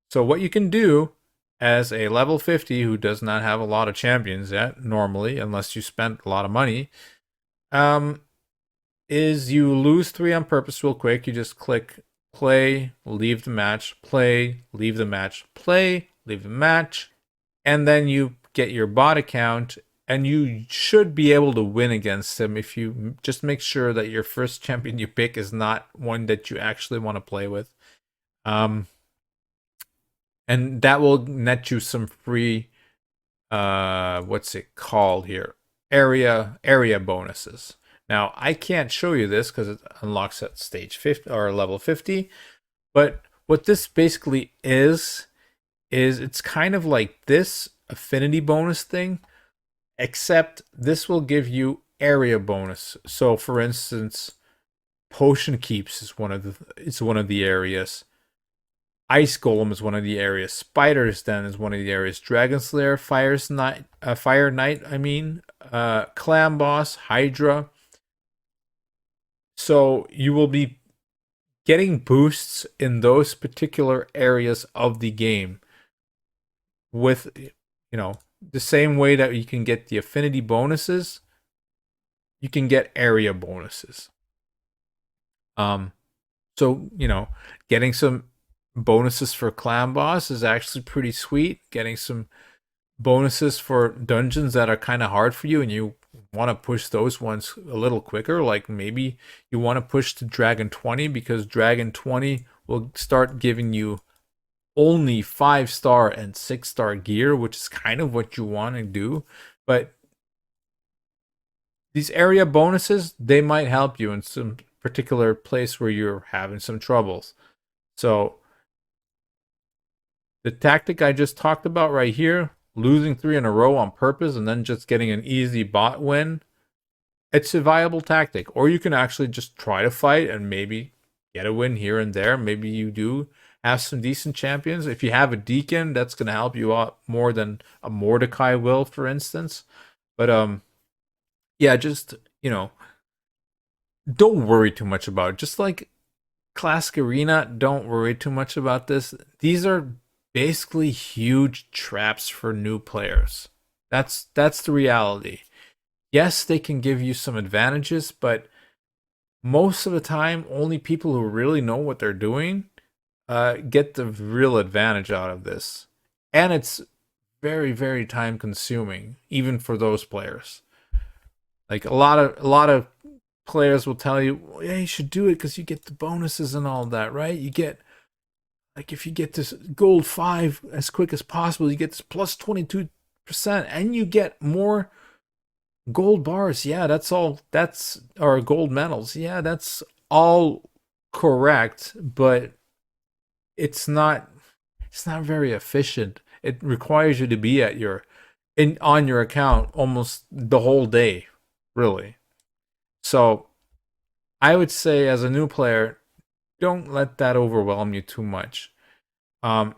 So what you can do as a level 50 who does not have a lot of champions yet, normally, unless you spent a lot of money, is you lose 3 on purpose real quick. You just click play, leave the match, play, leave the match, play, leave the match, and then you get your bot account, and you should be able to win against him if you just make sure that your first champion you pick is not one that you actually want to play with. And that will net you some free, what's it called here? Area bonuses. Now, I can't show you this because it unlocks at stage 50 or level 50, but what this basically is it's kind of like this affinity bonus thing, except this will give you area bonus. So, for instance, Potion Keeps is one of the areas. Ice Golem is one of the areas. Spider's Den is one of the areas. Dragon Slayer, Fire Knight, Clam Boss, Hydra. So you will be getting boosts in those particular areas of the game with, the same way that you can get the affinity bonuses, you can get area bonuses. Um, so, getting some bonuses for clan boss is actually pretty sweet. Getting some bonuses for dungeons that are kind of hard for you and you want to push those ones a little quicker. Like maybe you want to push to Dragon 20 because Dragon 20 will start giving you only 5-star and 6-star gear, which is kind of what you want to do. But these area bonuses, they might help you in some particular place where you're having some troubles. So the tactic I just talked about right here, losing 3 in a row on purpose and then just getting an easy bot win, it's a viable tactic. Or you can actually just try to fight and maybe get a win here and there. Maybe you do have some decent champions. If you have a Deacon, that's going to help you out more than a Mordecai will, for instance. But yeah, just don't worry too much about it. Just like Classic Arena, don't worry too much about this. These are basically huge traps for new players. That's the reality. Yes, they can give you some advantages, but most of the time, only people who really know what they're doing get the real advantage out of this. And it's very, very time consuming, even for those players. Like a lot of players will tell you, well, yeah, you should do it because you get the bonuses and all that, right? You get like if you get this gold 5 as quick as possible, you get this plus 22%, and you get more gold bars. Yeah, that's or gold medals. Yeah, that's all correct, but it's not it's not very efficient. It requires you to be at your in on your account almost the whole day, really. So I would say as a new player, don't let that overwhelm you too much. Um,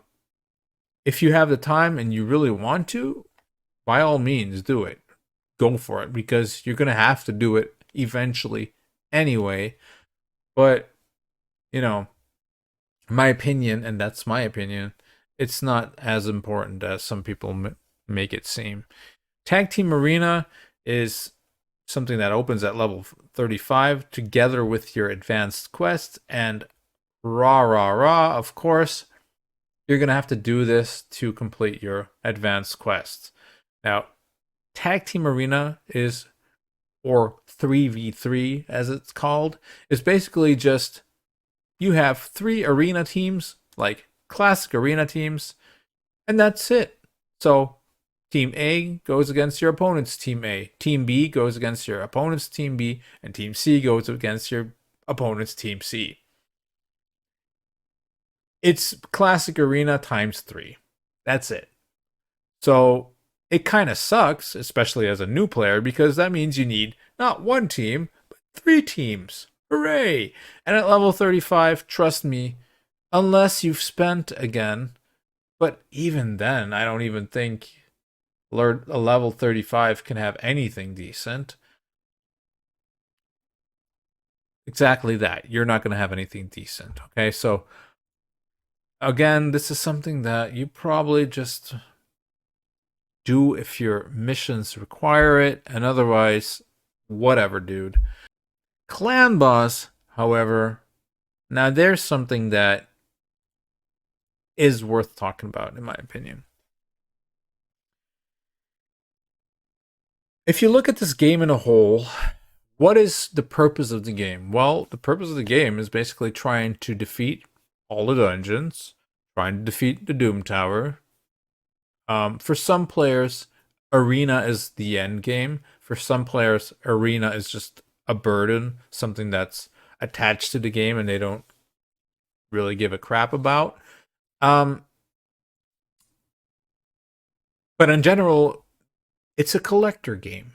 if you have the time and you really want to, by all means, do it. Go for it because you're gonna have to do it eventually anyway. But you know, my opinion, and that's my opinion, it's not as important as some people make it seem. Tag Team Arena is something that opens at level 35 together with your advanced quest, and rah rah rah, of course, you're going to have to do this to complete your advanced quests. Now, Tag Team Arena is, or 3v3 as it's called, is basically just you have 3 arena teams, like classic arena teams, and that's it. So Team A goes against your opponent's Team A. Team B goes against your opponent's Team B. And Team C goes against your opponent's Team C. It's classic arena times 3. That's it. So it kind of sucks, especially as a new player, because that means you need not one team, but 3 teams. Hooray! And at level 35, trust me, unless you've spent again, but even then, I don't even think a level 35 can have anything decent. Exactly that. You're not going to have anything decent. Okay, so again, this is something that you probably just do if your missions require it, and otherwise, whatever, dude. Clan boss, however, now there's something that is worth talking about, in my opinion. If you look at this game in a whole, what is the purpose of the game? Well, the purpose of the game is basically trying to defeat all the dungeons, trying to defeat the Doom Tower. For some players, Arena is the end game. For some players, Arena is just a burden, something that's attached to the game and they don't really give a crap about. Um, but in general, it's a collector game,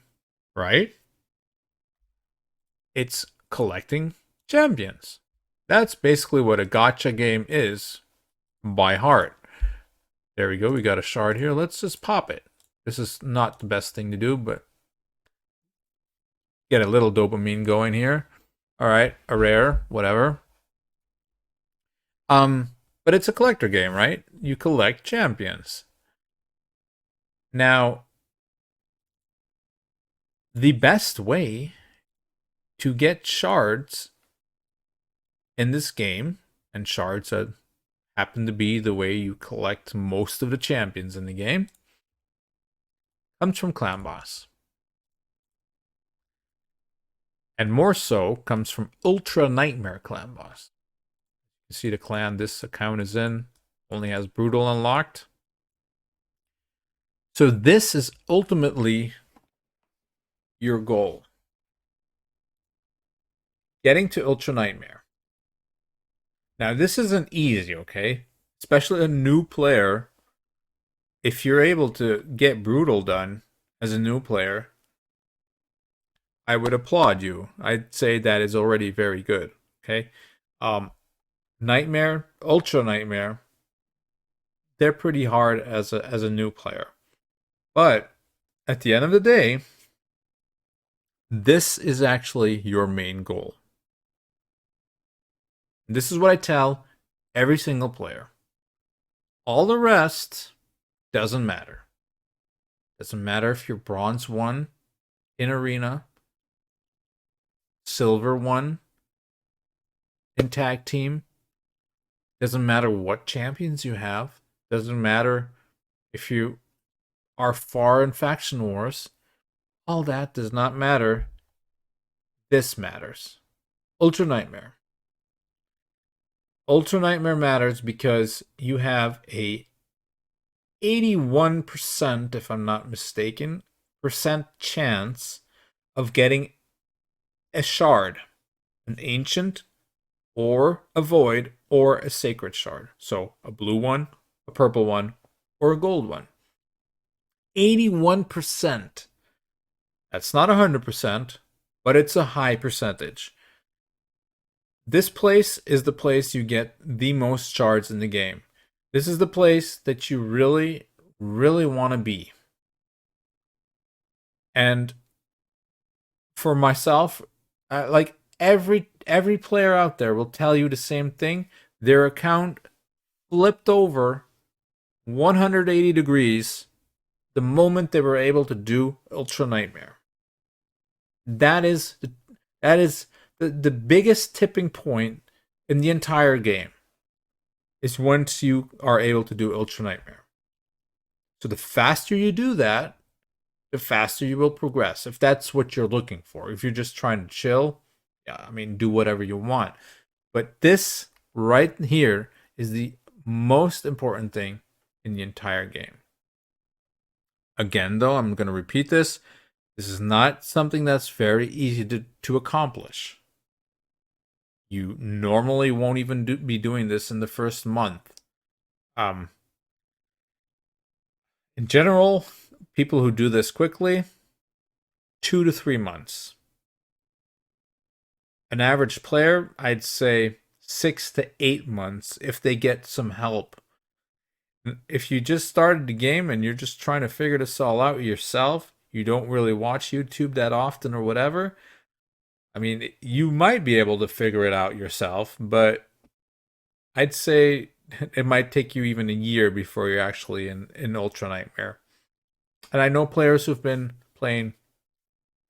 right? It's collecting champions. That's basically what a gacha game is by heart. There we go. We got a shard here. Let's just pop it. This is not the best thing to do, but get a little dopamine going here. All right, a rare, whatever. But it's a collector game, right? You collect champions. Now, the best way to get shards in this game, and shards that happen to be the way you collect most of the champions in the game, comes from Clan Boss. And more so comes from Ultra Nightmare Clan Boss. You see the clan this account is in only has Brutal unlocked. So this is ultimately your goal. Getting to Ultra Nightmare. Now this isn't easy, okay? Especially a new player. If you're able to get Brutal done as a new player, I would applaud you. I'd say that is already very good, okay? Nightmare, Ultra Nightmare, they're pretty hard as a new player. But at the end of the day, this is actually your main goal. This is what I tell every single player. All the rest doesn't matter. Doesn't matter if you're bronze 1 in arena, silver 1 in tag team. Doesn't matter what champions you have. Doesn't matter if you are far in faction wars. All that does not matter. This matters. Ultra Nightmare. Ultra Nightmare matters because you have a 81%, if I'm not mistaken, percent chance of getting a shard, an ancient, or a void, or a sacred shard. So a blue one, a purple one, or a gold one. 81%. That's not 100%, but it's a high percentage. This place is the place you get the most shards in the game. This is the place that you really, really want to be. And for myself, like every player out there will tell you the same thing. Their account flipped over 180 degrees the moment they were able to do Ultra Nightmare. That is the biggest tipping point in the entire game, is once you are able to do Ultra Nightmare. So the faster you do that, the faster you will progress. If that's what you're looking for. If you're just trying to chill, yeah, I mean, do whatever you want. But this right here is the most important thing in the entire game. Again, though, I'm going to repeat this. This is not something that's very easy to accomplish. You normally won't even be doing this in the first month. In general, people who do this quickly, 2 to 3 months. An average player, I'd say 6 to 8 months if they get some help. If you just started the game and you're just trying to figure this all out yourself, you don't really watch YouTube that often or whatever, I mean, you might be able to figure it out yourself, but I'd say it might take you even a year before you're actually in Ultra Nightmare. And I know players who've been playing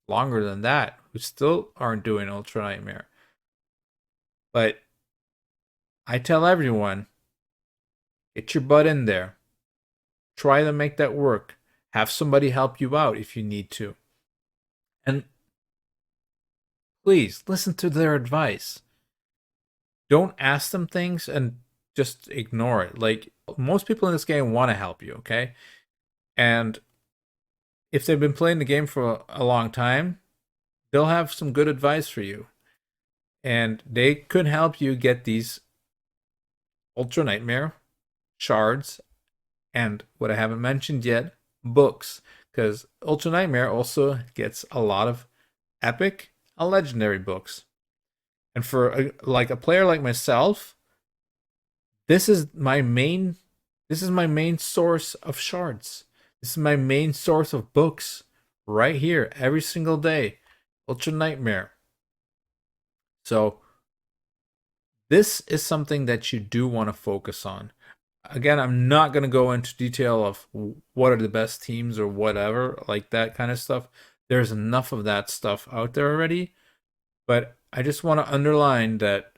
longer than that who still aren't doing Ultra Nightmare. But I tell everyone, get your butt in there. Try to make that work. Have somebody help you out if you need to. And please listen to their advice. Don't ask them things and just ignore it. Like, most people in this game want to help you, okay? And if they've been playing the game for a long time, they'll have some good advice for you. And they could help you get these Ultra Nightmare shards and, what I haven't mentioned yet, books. Because Ultra Nightmare also gets a lot of epic and legendary books. And for a player like myself, this is my main source of shards. This is my main source of books right here every single day. Ultra Nightmare. So this is something that you do want to focus on. Again, I'm not going to go into detail of what are the best teams or whatever, like that kind of stuff. There's enough of that stuff out there already. But I just want to underline that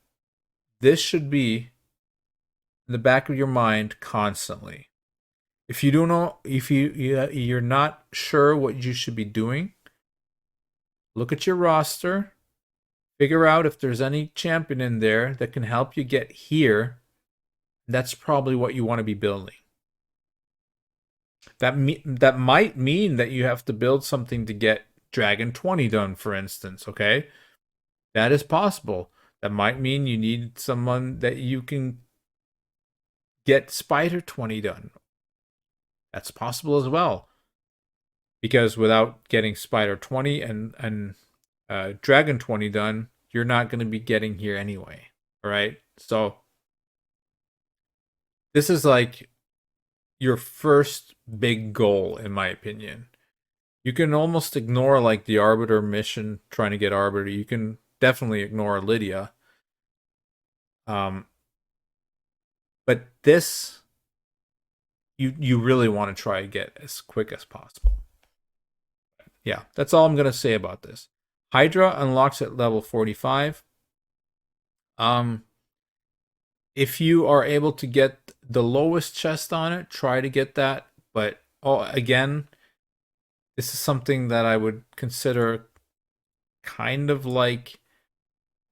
this should be in the back of your mind constantly. If you don't know, if you're not sure what you should be doing, look at your roster, figure out if there's any champion in there that can help you get here. That's probably what you want to be building. That might mean that you have to build something to get Dragon 20 done, for instance, okay? That is possible. That might mean you need someone that you can get Spider 20 done. That's possible as well. Because without getting Spider 20 and Dragon 20 done, you're not going to be getting here anyway. All right? So this is like your first big goal, in my opinion. You can almost ignore like the Arbiter mission, trying to get Arbiter. You can definitely ignore Lydia. But this, you really want to try to get as quick as possible. Yeah, that's all I'm going to say about this. Hydra unlocks at level 45. If you are able to get the lowest chest on it, try to get that. But again, this is something that I would consider kind of like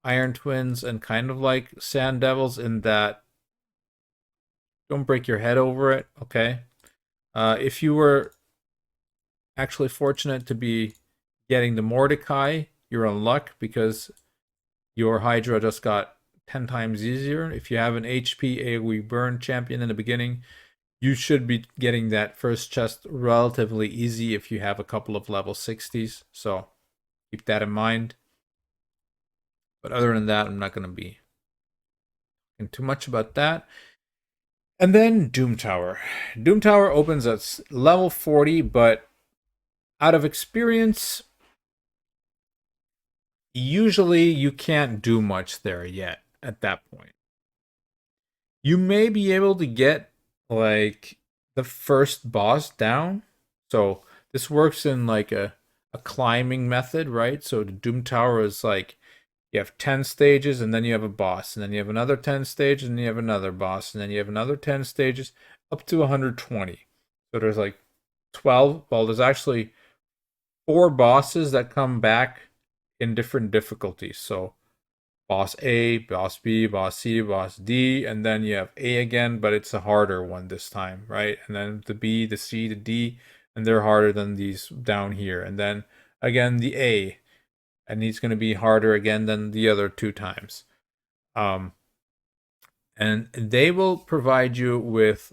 Iron Twins and kind of like Sand Devils in that don't break your head over it, okay? If you were actually fortunate to be getting the Mordecai, you're in luck because your Hydra just got 10 times easier. If you have an HP AoE burn champion in the beginning, you should be getting that first chest relatively easy if you have a couple of level 60s. So keep that in mind. But other than that, I'm not going to be talking too much about that. And then Doom Tower. Doom Tower opens at level 40, but out of experience, usually you can't do much there yet at that point. You may be able to get like the first boss down. So this works in like a climbing method, right? So the Doom Tower is like you have 10 stages and then you have a boss, and then you have another 10 stages and you have another boss, and then you have another 10 stages up to 120. So there's like 12. Well, there's actually 4 bosses that come back in different difficulties. So boss A, boss B, boss C, boss D, and then you have A again, but it's a harder one this time, right? And then the B, the C, the D, and they're harder than these down here. And then again the A, and he's going to be harder again than the other 2 times. And they will provide you with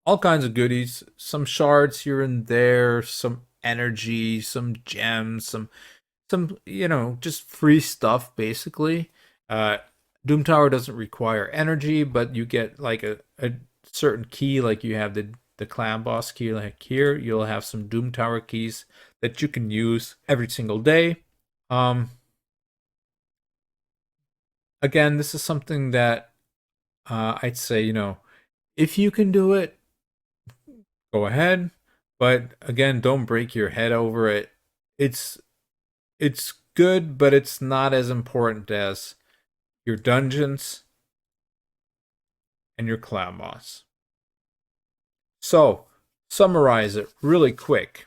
all kinds of goodies, some shards here and there, some energy, some gems, some just free stuff basically. Doom Tower doesn't require energy, but you get like a certain key, like you have the clan boss key like here. You'll have some Doom Tower keys that you can use every single day. Again, this is something that I'd say, if you can do it, go ahead. But again, don't break your head over it. It's good, but it's not as important as your dungeons and your clan boss. So, summarize it really quick.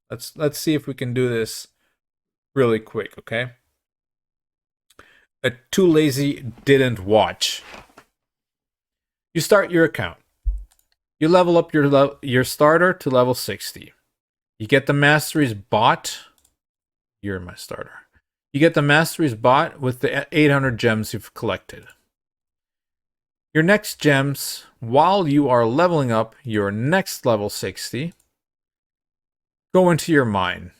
Let's see if we can do this really quick, okay? Too lazy didn't watch. You start your account. You level up your starter to level 60. You get the masteries bot. You're my starter. You get the masteries bot with the 800 gems you've collected. Your next gems, while you are leveling up your next level 60, go into your mine.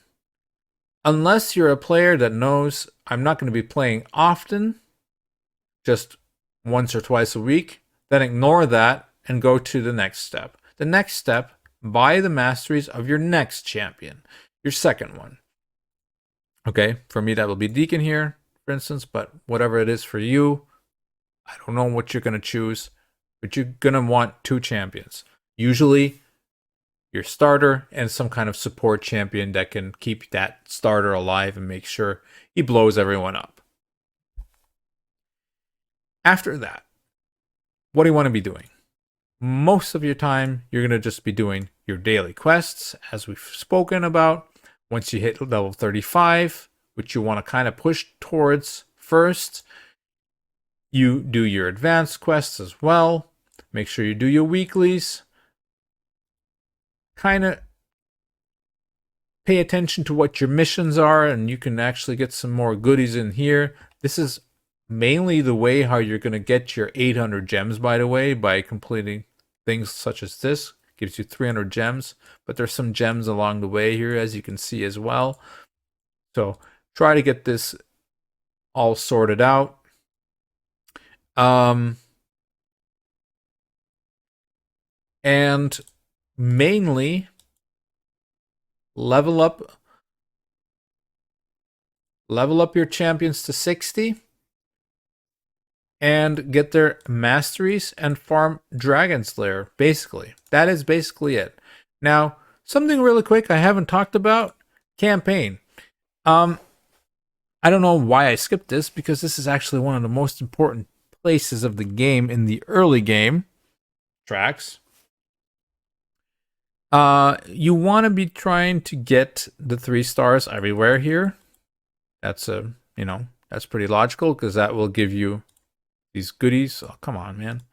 Unless you're a player that knows I'm not going to be playing often, just once or twice a week, then ignore that and go to the next step. The next step, buy the masteries of your next champion, your second one. Okay, for me that will be Deacon here, for instance, but whatever it is for you, I don't know what you're going to choose, but you're going to want 2 champions. Usually your starter and some kind of support champion that can keep that starter alive and make sure he blows everyone up. After that, what do you want to be doing? Most of your time, you're going to just be doing your daily quests, as we've spoken about. Once you hit level 35, which you want to kind of push towards first, you do your advanced quests as well. Make sure you do your weeklies. Kind of pay attention to what your missions are, and you can actually get some more goodies in here. This is mainly the way how you're going to get your 800 gems, by the way, by completing things such as this. Gives you 300 gems, but there's some gems along the way here, as you can see as well. So try to get this all sorted out. And mainly level up your champions to 60 and get their masteries and farm Dragon Slayer. Basically, that is basically it. Now, something really quick I haven't talked about: campaign. I don't know why I skipped this, because this is actually one of the most important places of the game in the early game tracks. You want to be trying to get the 3 stars everywhere here. That's that's pretty logical, because that will give you these goodies. Oh, come on, man.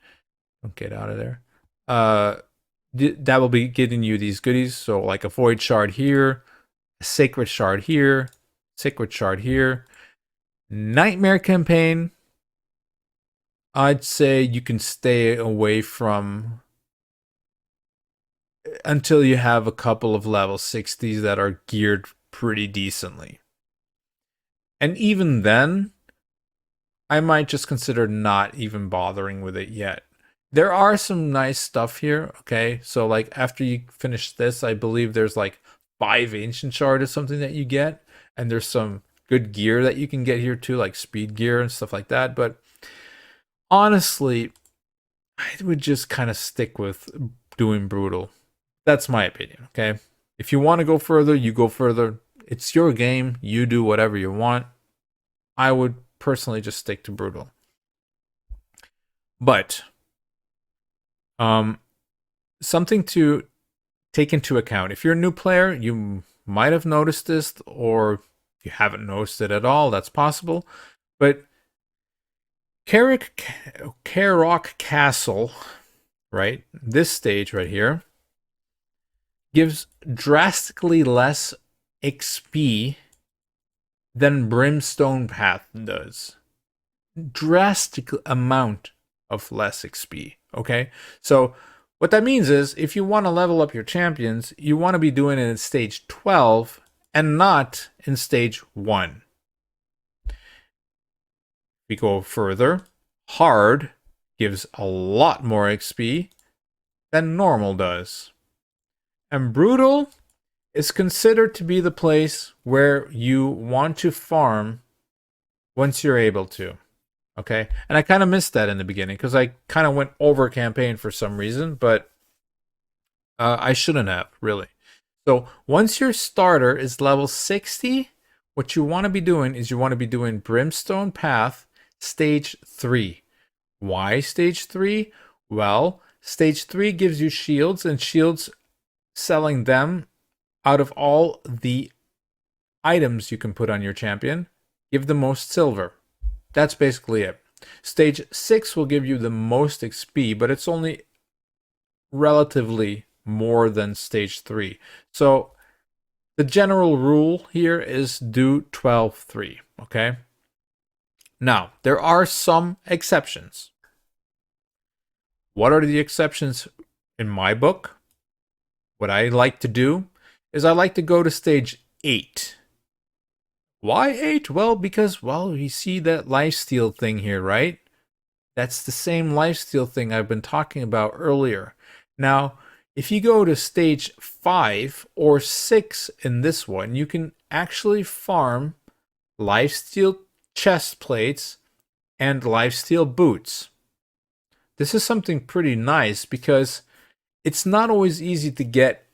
Don't get out of there. That will be getting you these goodies. So like a void shard here, a sacred shard here, sacred shard here. Nightmare campaign, I'd say you can stay away from until you have a couple of level 60s that are geared pretty decently. And even then, I might just consider not even bothering with it yet. There are some nice stuff here, okay? So like after you finish this, I believe there's like 5 ancient shard or something that you get, and there's some good gear that you can get here too, like speed gear and stuff like that. But honestly, I would just kind of stick with doing brutal. That's my opinion, okay? If you want to go further, you go further. It's your game. You do whatever you want. I would personally just stick to brutal. But something to take into account: if you're a new player, you might have noticed this, or if you haven't noticed it at all, that's possible. But Karok Castle, right? This stage right here gives drastically less XP than Brimstone Path does. Drastic amount of less XP, okay? So what that means is, if you want to level up your champions, you want to be doing it in stage 12 and not in stage 1. We go further. Hard gives a lot more XP than normal does. And brutal is considered to be the place where you want to farm once you're able to. Okay? And I kind of missed that in the beginning, because I kind of went over campaign for some reason, but I shouldn't have, really. So once your starter is level 60, what you want to be doing is you want to be doing Brimstone Path Stage 3. Why Stage 3? Well, Stage 3 gives you shields, and shields, selling them out of all the items you can put on your champion, give the most silver. That's basically it. Stage 6 will give you the most XP, but it's only relatively more than Stage 3. So the general rule here is do 12-3, okay? Now, there are some exceptions. What are the exceptions in my book? What I like to do is I like to go to stage 8. Why 8? Well, because, you see that lifesteal thing here, right? That's the same lifesteal thing I've been talking about earlier. Now, if you go to stage 5 or 6 in this one, you can actually farm lifesteal chest plates and lifesteal boots. This is something pretty nice, because it's not always easy to get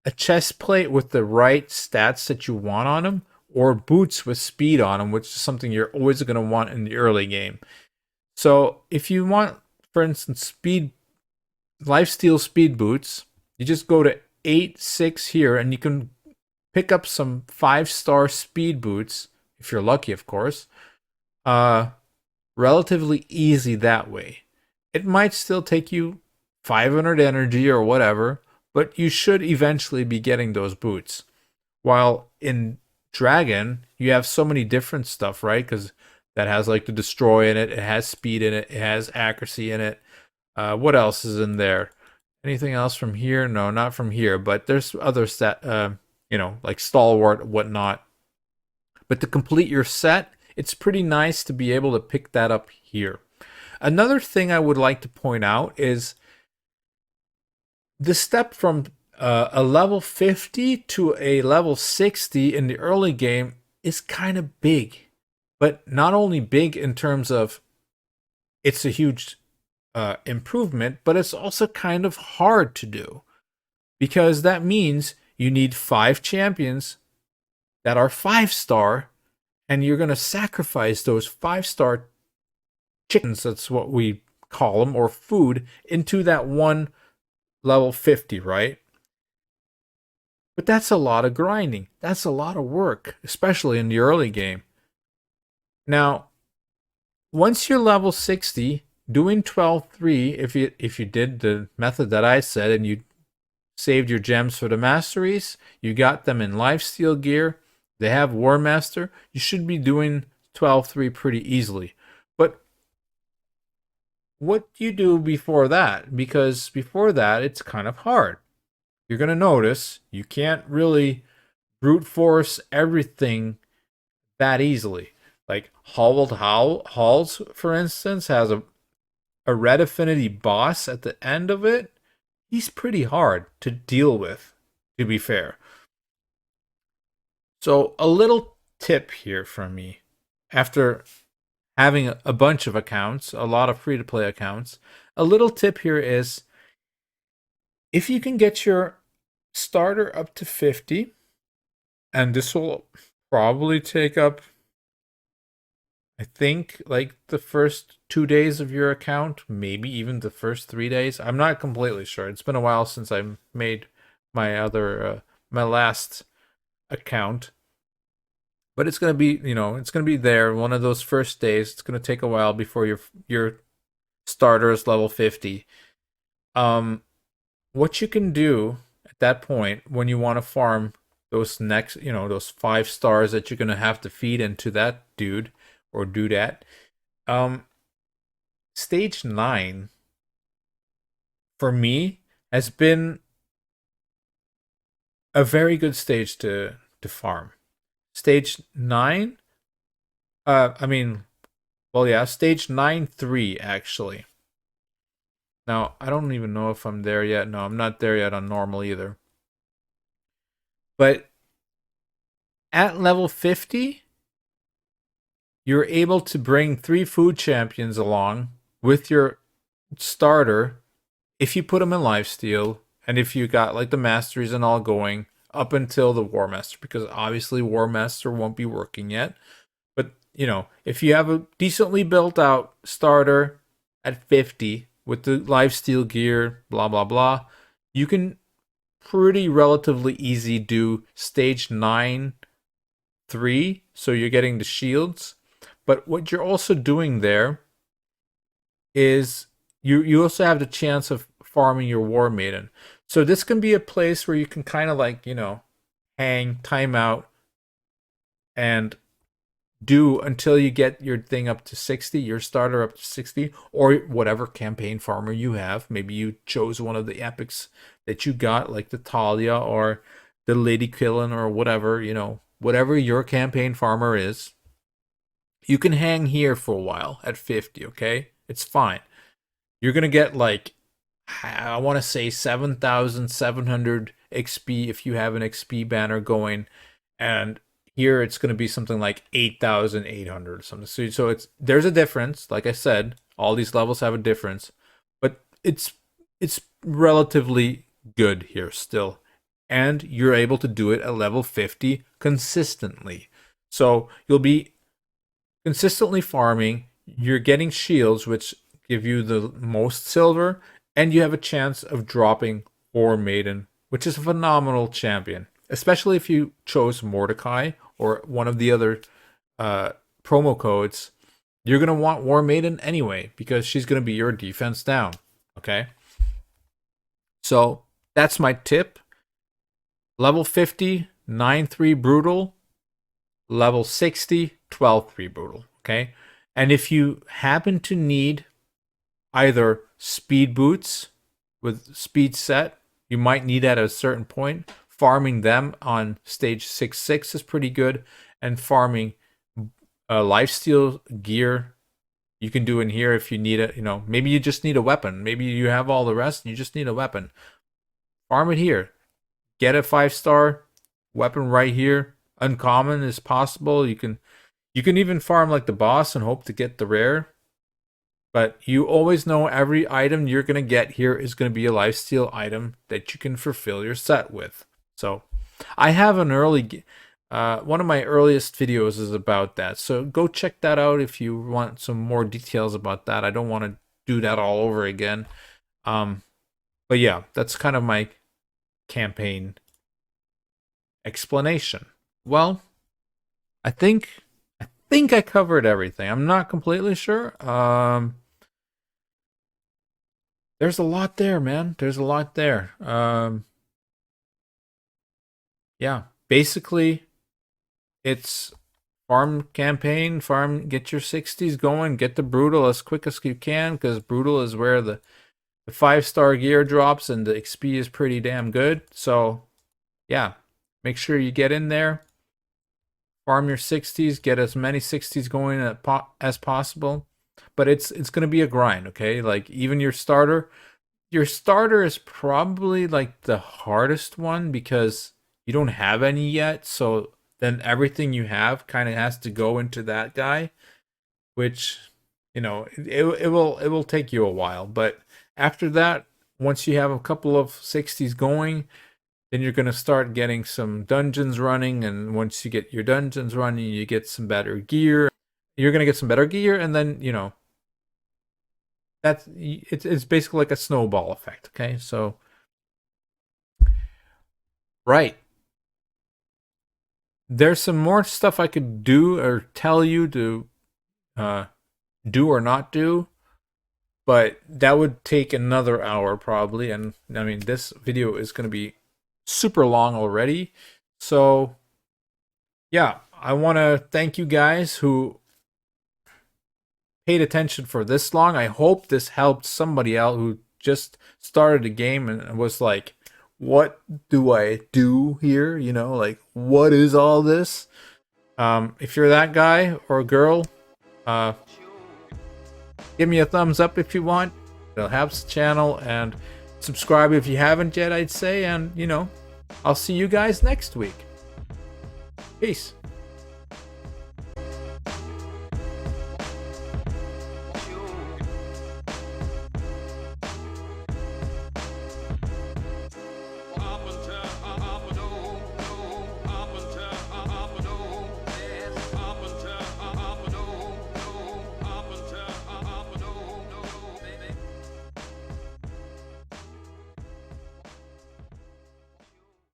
a chest plate with the right stats that you want on them, or boots with speed on them, which is something you're always going to want in the early game. So if you want, for instance, lifesteal speed boots, you just go to 8-6 here, and you can pick up some 5-star speed boots if you're lucky, of course. Relatively easy that way. It might still take you 500 energy or whatever, but you should eventually be getting those boots. While in Dragon, you have so many different stuff, right? Because that has like the destroy in it, it has speed in it, it has accuracy in it. What else is in there? Anything else from here? No, not from here. But there's other set, like stalwart, whatnot. But to complete your set, it's pretty nice to be able to pick that up here. Another thing I would like to point out is the step from a level 50 to a level 60 in the early game is kind of big. But not only big in terms of it's a huge improvement, but it's also kind of hard to do. Because that means you need 5 champions that are 5-star, and you're going to sacrifice those 5-star chickens, that's what we call them, or food, into that one level 50, right? But that's a lot of grinding. That's a lot of work, especially in the early game. Now, once you're level 60, doing 12-3, if you did the method that I said and you saved your gems for the masteries, you got them in lifesteal gear, they have War Master, you should be doing 12-3 pretty easily. But what do you do before that? Because before that, it's kind of hard. You're going to notice you can't really brute force everything that easily. Like Halls, for instance, has a red affinity boss at the end of it. He's pretty hard to deal with, to be fair. So a little tip here from me. After having a bunch of accounts, a lot of free-to-play accounts, a little tip here is if you can get your starter up to 50, and this will probably take up, I think, like the first 2 days of your account, maybe even the first 3 days. I'm not completely sure. It's been a while since I made my last account. But it's gonna be, it's gonna be there one of those first days. It's gonna take a while before your starter is level 50. What you can do at that point when you want to farm those next, those 5 stars that you're gonna have to feed into that dude or dudette. Stage 9 for me has been a very good stage to farm. Stage 9, stage 9-3 actually. Now, I don't even know if I'm there yet. No, I'm not there yet on normal either. But at level 50, you're able to bring 3 food champions along with your starter if you put them in lifesteal and if you got like the masteries and all going up until the War Master, because obviously War Master won't be working yet. But, if you have a decently built out starter at 50 with the lifesteal gear, blah, blah, blah, you can pretty relatively easy do stage 9-3, so you're getting the shields. But what you're also doing there is you also have the chance of farming your War Maiden. So this can be a place where you can kind of like, hang, time out, and do until you get your thing up to 60, your starter up to 60, or whatever campaign farmer you have. Maybe you chose one of the epics that you got, like the Talia or the Lady Killen or whatever, whatever your campaign farmer is. You can hang here for a while at 50, okay? It's fine. You're going to get like, I want to say 7,700 XP if you have an XP banner going, and here it's going to be something like 8,800 or something. So there's a difference. Like I said, all these levels have a difference, but it's relatively good here still, and you're able to do it at level 50 consistently. So you'll be consistently farming. you're getting shields, which give you the most silver, and you have a chance of dropping War Maiden, which is a phenomenal champion, especially if you chose Mordecai or one of the other promo codes. You're going to want War Maiden anyway, because she's going to be your defense down. Okay? So that's my tip. Level 50, 9-3 Brutal. Level 60, 12-3 Brutal. Okay? And if you happen to need either speed boots with speed set, you might need at a certain point. Farming them on stage 6-6 is pretty good. And farming lifesteal gear you can do in here if you need it. Maybe you just need a weapon. Maybe you have all the rest and you just need a weapon. Farm it here. Get a 5-star weapon right here. Uncommon is possible. You can even farm like the boss and hope to get the rare. But you always know every item you're going to get here is going to be a lifesteal item that you can fulfill your set with. So I have an early... one of my earliest videos is about that. So go check that out if you want some more details about that. I don't want to do that all over again. But yeah, that's kind of my campaign explanation. Well, I think I covered everything. I'm not completely sure. There's a lot there, man. There's a lot there. Yeah, basically it's farm campaign, get your 60s going, get the Brutal as quick as you can, because Brutal is where the 5-star gear drops and the XP is pretty damn good. So yeah, make sure you get in there, farm your 60s, get as many 60s going as possible. But it's going to be a grind, okay? Like even your starter is probably like the hardest one because you don't have any yet. So then everything you have kind of has to go into that guy, which, it will take you a while. But after that, once you have a couple of 60s going, then you're going to start getting some dungeons running. And once you get your dungeons running, you get some better gear. You're going to get some better gear. And then, it's basically like a snowball effect. Okay. So, right. There's some more stuff I could do or tell you to do or not do, but that would take another hour probably. And I mean, this video is going to be super long already. So yeah, I want to thank you guys who paid attention for this long. I hope this helped somebody out who just started a game and was like, what do I do here? Like, what is all this? If you're that guy or girl, give me a thumbs up if you want. It'll help the channel, and subscribe if you haven't yet, I'd say. And, I'll see you guys next week. Peace.